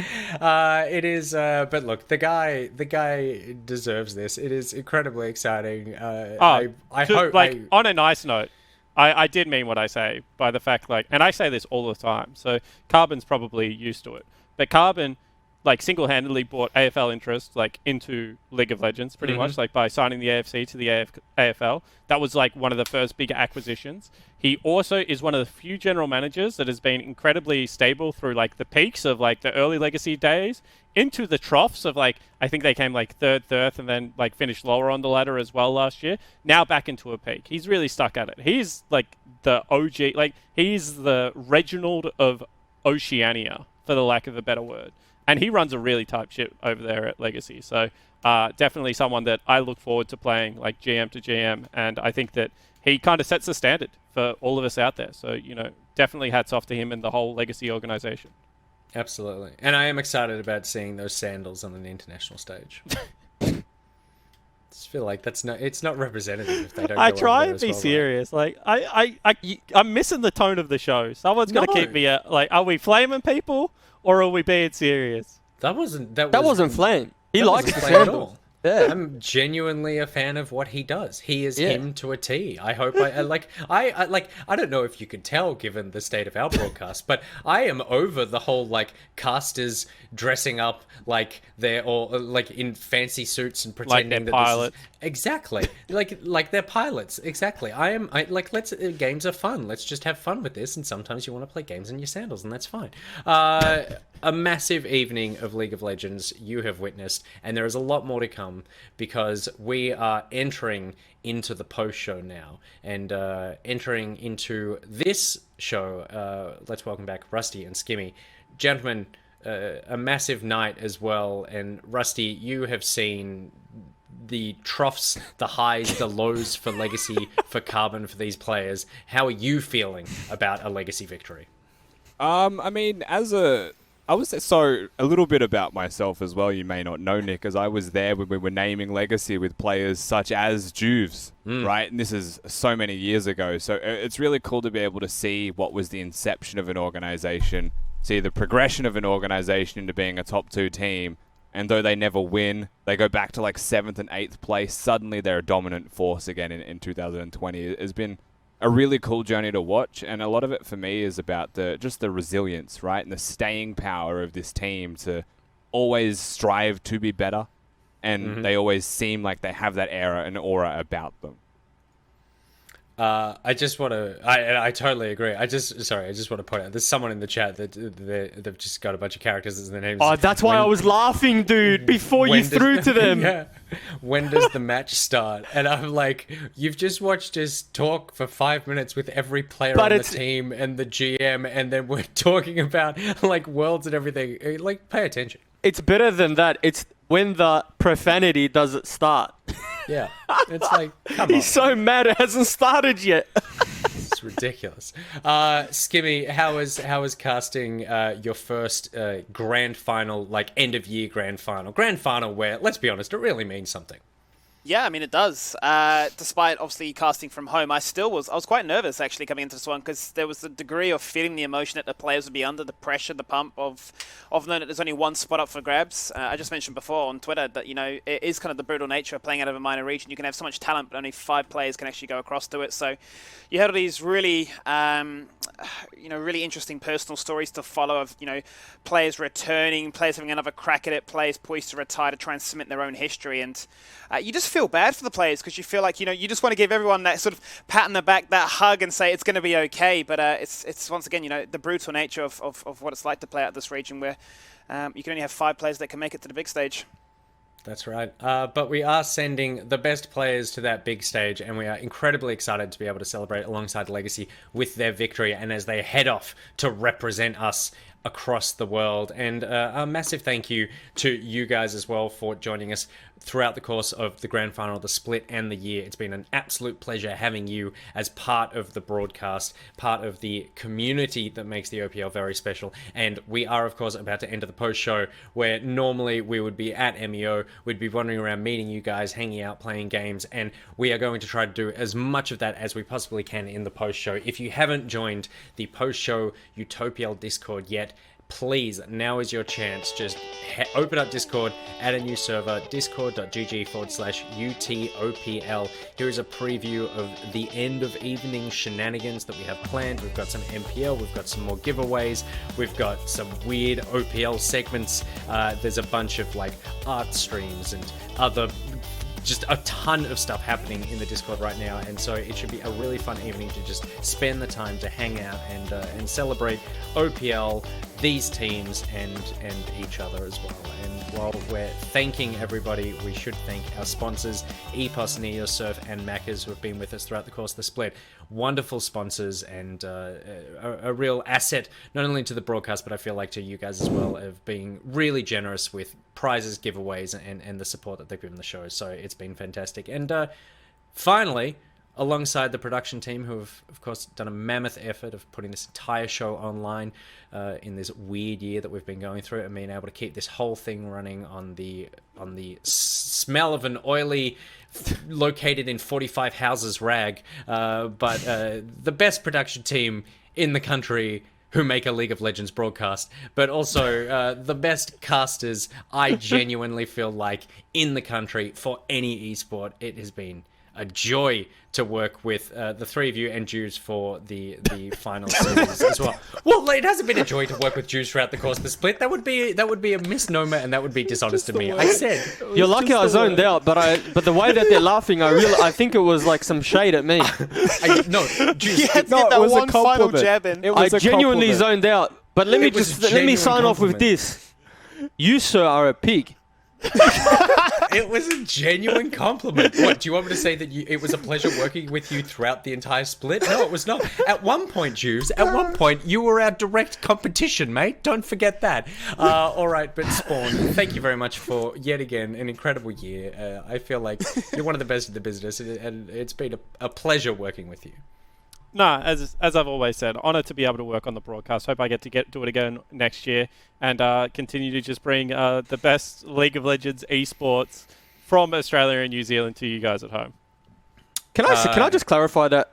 It is, but look, the guy deserves this. It is incredibly exciting. I hope. On a nice note, I did mean what I say by the fact, and I say this all the time. So Carbon's probably used to it, but Carbon, single-handedly brought AFL interest, into League of Legends, pretty much, by signing the AFC to the AFL. That was, one of the first big acquisitions. He also is one of the few general managers that has been incredibly stable through, the peaks of, the early Legacy days into the troughs of, I think they came, third, and then, finished lower on the ladder as well last year. Now back into a peak. He's really stuck at it. He's, the OG, he's the Reginald of Oceania, for the lack of a better word. And he runs a really tight ship over there at Legacy. So definitely someone that I look forward to playing GM to GM. And I think that he kind of sets the standard for all of us out there. So, definitely hats off to him and the whole Legacy organization. Absolutely. And I am excited about seeing those sandals on an international stage. I just feel like it's not representative if they don't I go try over and there be as well, serious. I'm missing the tone of the show. Someone's got to keep me are we flaming people? Or are we being serious? That wasn't flame. He likes the flame at sandals. all. Fair. I'm genuinely a fan of what he does. He is him to a T. I hope I don't know if you could tell given the state of our broadcast, but I am over the whole like casters dressing up like they're all like in fancy suits and pretending that pilots. Exactly. like they're pilots. Exactly. Let's games are fun. Let's just have fun with this, and sometimes you want to play games in your sandals, and that's fine. A massive evening of League of Legends you have witnessed, and there is a lot more to come because we are entering into the post-show now, and entering into this show. Let's welcome back Rusty and Skimmy. Gentlemen, a massive night as well, and Rusty, you have seen the troughs, the highs, the lows for Legacy, for Carbon, for these players. How are you feeling about a Legacy victory? I mean, I was so a little bit about myself as well. You may not know, Nick, as I was there when we were naming Legacy with players such as Juves, right? And this is so many years ago. So it's really cool to be able to see what was the inception of an organization, see the progression of an organization into being a top 2 team. And though they never win, they go back to like 7th and 8th place. Suddenly they're a dominant force again in 2020. It has been a really cool journey to watch, and a lot of it for me is about the resilience, right, and the staying power of this team to always strive to be better, and they always seem like they have that aura about them. I just want to. I totally agree. I just want to point out there's someone in the chat that they've just got a bunch of characters as their names. Oh, that's why I was laughing, dude. Before you threw to them. Yeah. When does the match start? And I'm like, you've just watched us talk for 5 minutes with every player on the team and the GM, and then we're talking about like worlds and everything. Like, pay attention. It's better than that. It's when the profanity doesn't start. Yeah, it's like, come on. He's so mad it hasn't started yet. It's ridiculous. Skimmy, how was casting your first grand final, like end of year grand final? Grand final where, let's be honest, it really means something. Yeah, I mean, it does. Despite obviously casting from home, I was quite nervous actually coming into this one because there was a degree of feeling the emotion that the players would be under, the pressure, the pump of knowing that there's only one spot up for grabs. I just mentioned before on Twitter that, you know, it is kind of the brutal nature of playing out of a minor region. You can have so much talent, but only 5 players can actually go across to it. So you had all these really, really interesting personal stories to follow of, you know, players returning, players having another crack at it, players poised to retire to try and cement their own history. And you just feel bad for the players because you feel like, you know, you just want to give everyone that sort of pat on the back, that hug, and say it's going to be okay. But it's once again, you know, the brutal nature of what it's like to play out this region where you can only have 5 players that can make it to the big stage. That's right. But we are sending the best players to that big stage, and we are incredibly excited to be able to celebrate alongside Legacy with their victory and as they head off to represent us across the world. And a massive thank you to you guys as well for joining us throughout the course of the grand final, the split, and the year. It's been an absolute pleasure having you as part of the broadcast, part of the community that makes the OPL very special. And we are, of course, about to enter the post-show where normally we would be at MEO, we'd be wandering around meeting you guys, hanging out, playing games, and we are going to try to do as much of that as we possibly can in the post-show. If you haven't joined the post-show UTOPL Discord yet, please, now is your chance. Just open up Discord, add a new server, discord.gg/UTOPL. Here is a preview of the end of evening shenanigans that we have planned. We've got some MPL, we've got some more giveaways, we've got some weird OPL segments. There's a bunch of like art streams and other, just a ton of stuff happening in the Discord right now, and so it should be a really fun evening to just spend the time to hang out and celebrate OPL, these teams, and each other as well. And while we're thanking everybody, we should thank our sponsors, EPOS, NeoSurf, and Maccas, who have been with us throughout the course of the split. Wonderful sponsors and a real asset, not only to the broadcast, but I feel like to you guys as well, of being really generous with prizes, giveaways, and the support that they've given the show. So it's been fantastic. And finally, alongside the production team, who have, of course, done a mammoth effort of putting this entire show online in this weird year that we've been going through, and being able to keep this whole thing running on the smell of an oily, located in 45 houses rag. But the best production team in the country, who make a League of Legends broadcast, but also the best casters I genuinely feel like in the country for any esport. It has been a joy to work with the three of you and Jews for the final series as well. Well, it hasn't been a joy to work with Jews throughout the course of the split. That would be a misnomer, and that would be dishonest of me. I said You're lucky I zoned out, but the way that they're laughing, I think it was like some shade at me. no, Jews. No, it was a one final compliment. jab in. It I was a genuinely compliment. zoned out. But let me It was just a let me genuine sign off with compliment. this. You, sir, are a pig. It was a genuine compliment. What, do you want me to say that it was a pleasure working with you throughout the entire split? No, it was not. At one point, Jews, at one point, you were our direct competition, mate. Don't forget that. All right, but Spawn, thank you very much for, yet again, an incredible year. I feel like you're one of the best in the business, and it's been a pleasure working with you. No, as I've always said, honoured to be able to work on the broadcast. Hope I get to do it again next year and continue to just bring the best League of Legends esports from Australia and New Zealand to you guys at home. Can I just clarify that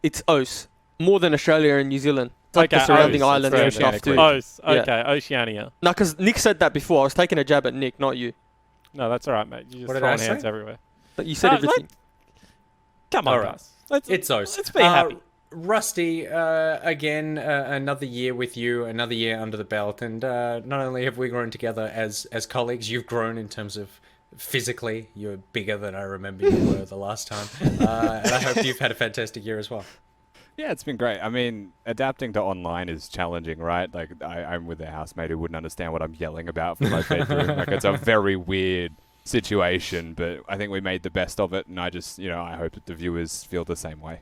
it's OS more than Australia and New Zealand? It's like the surrounding OS, islands and it's stuff too. OS, Yeah. okay, Oceania. No, because Nick said that before. I was taking a jab at Nick, not you. No, that's all right, mate. You What just did throwing I hands say? everywhere. But you said everything. Come on, All right. guys. Let's Let's be happy. Rusty, again, another year with you, another year under the belt, and not only have we grown together as colleagues, you've grown in terms of physically. You're bigger than I remember you were the last time, and I hope you've had a fantastic year as well. Yeah, it's been great. I mean, adapting to online is challenging, right? Like, I'm with a housemate who wouldn't understand what I'm yelling about from my bedroom. Like, it's a very weird situation, but I think we made the best of it, and I just, I hope that the viewers feel the same way.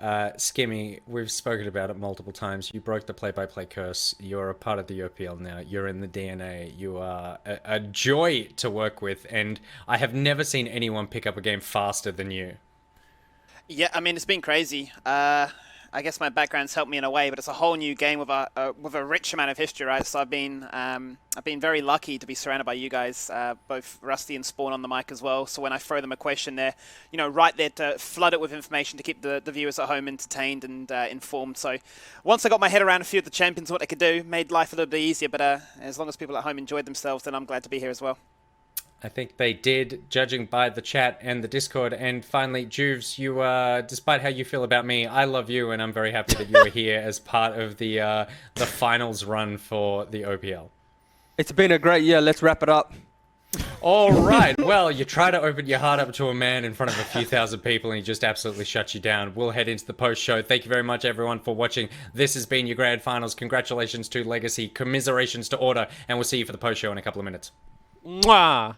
Skimmy, we've spoken about it multiple times. You broke the play-by-play curse. You're a part of the OPL now. You're in the DNA. You are a joy to work with, and I have never seen anyone pick up a game faster than you. Yeah, I mean, it's been crazy. I guess my background's helped me in a way, but it's a whole new game with a rich amount of history, right? So I've been very lucky to be surrounded by you guys, both Rusty and Spawn on the mic as well. So when I throw them a question, they're right there to flood it with information to keep the viewers at home entertained and informed. So once I got my head around a few of the champions, what they could do, made life a little bit easier. But as long as people at home enjoyed themselves, then I'm glad to be here as well. I think they did, judging by the chat and the Discord. And finally, Juves, you, despite how you feel about me, I love you, and I'm very happy that you were here as part of the finals run for the OPL. It's been a great year. Let's wrap it up. All right. Well, you try to open your heart up to a man in front of a few thousand people, and he just absolutely shuts you down. We'll head into the post-show. Thank you very much, everyone, for watching. This has been your grand finals. Congratulations to Legacy. Commiserations to Order, and we'll see you for the post-show in a couple of minutes. Mwah!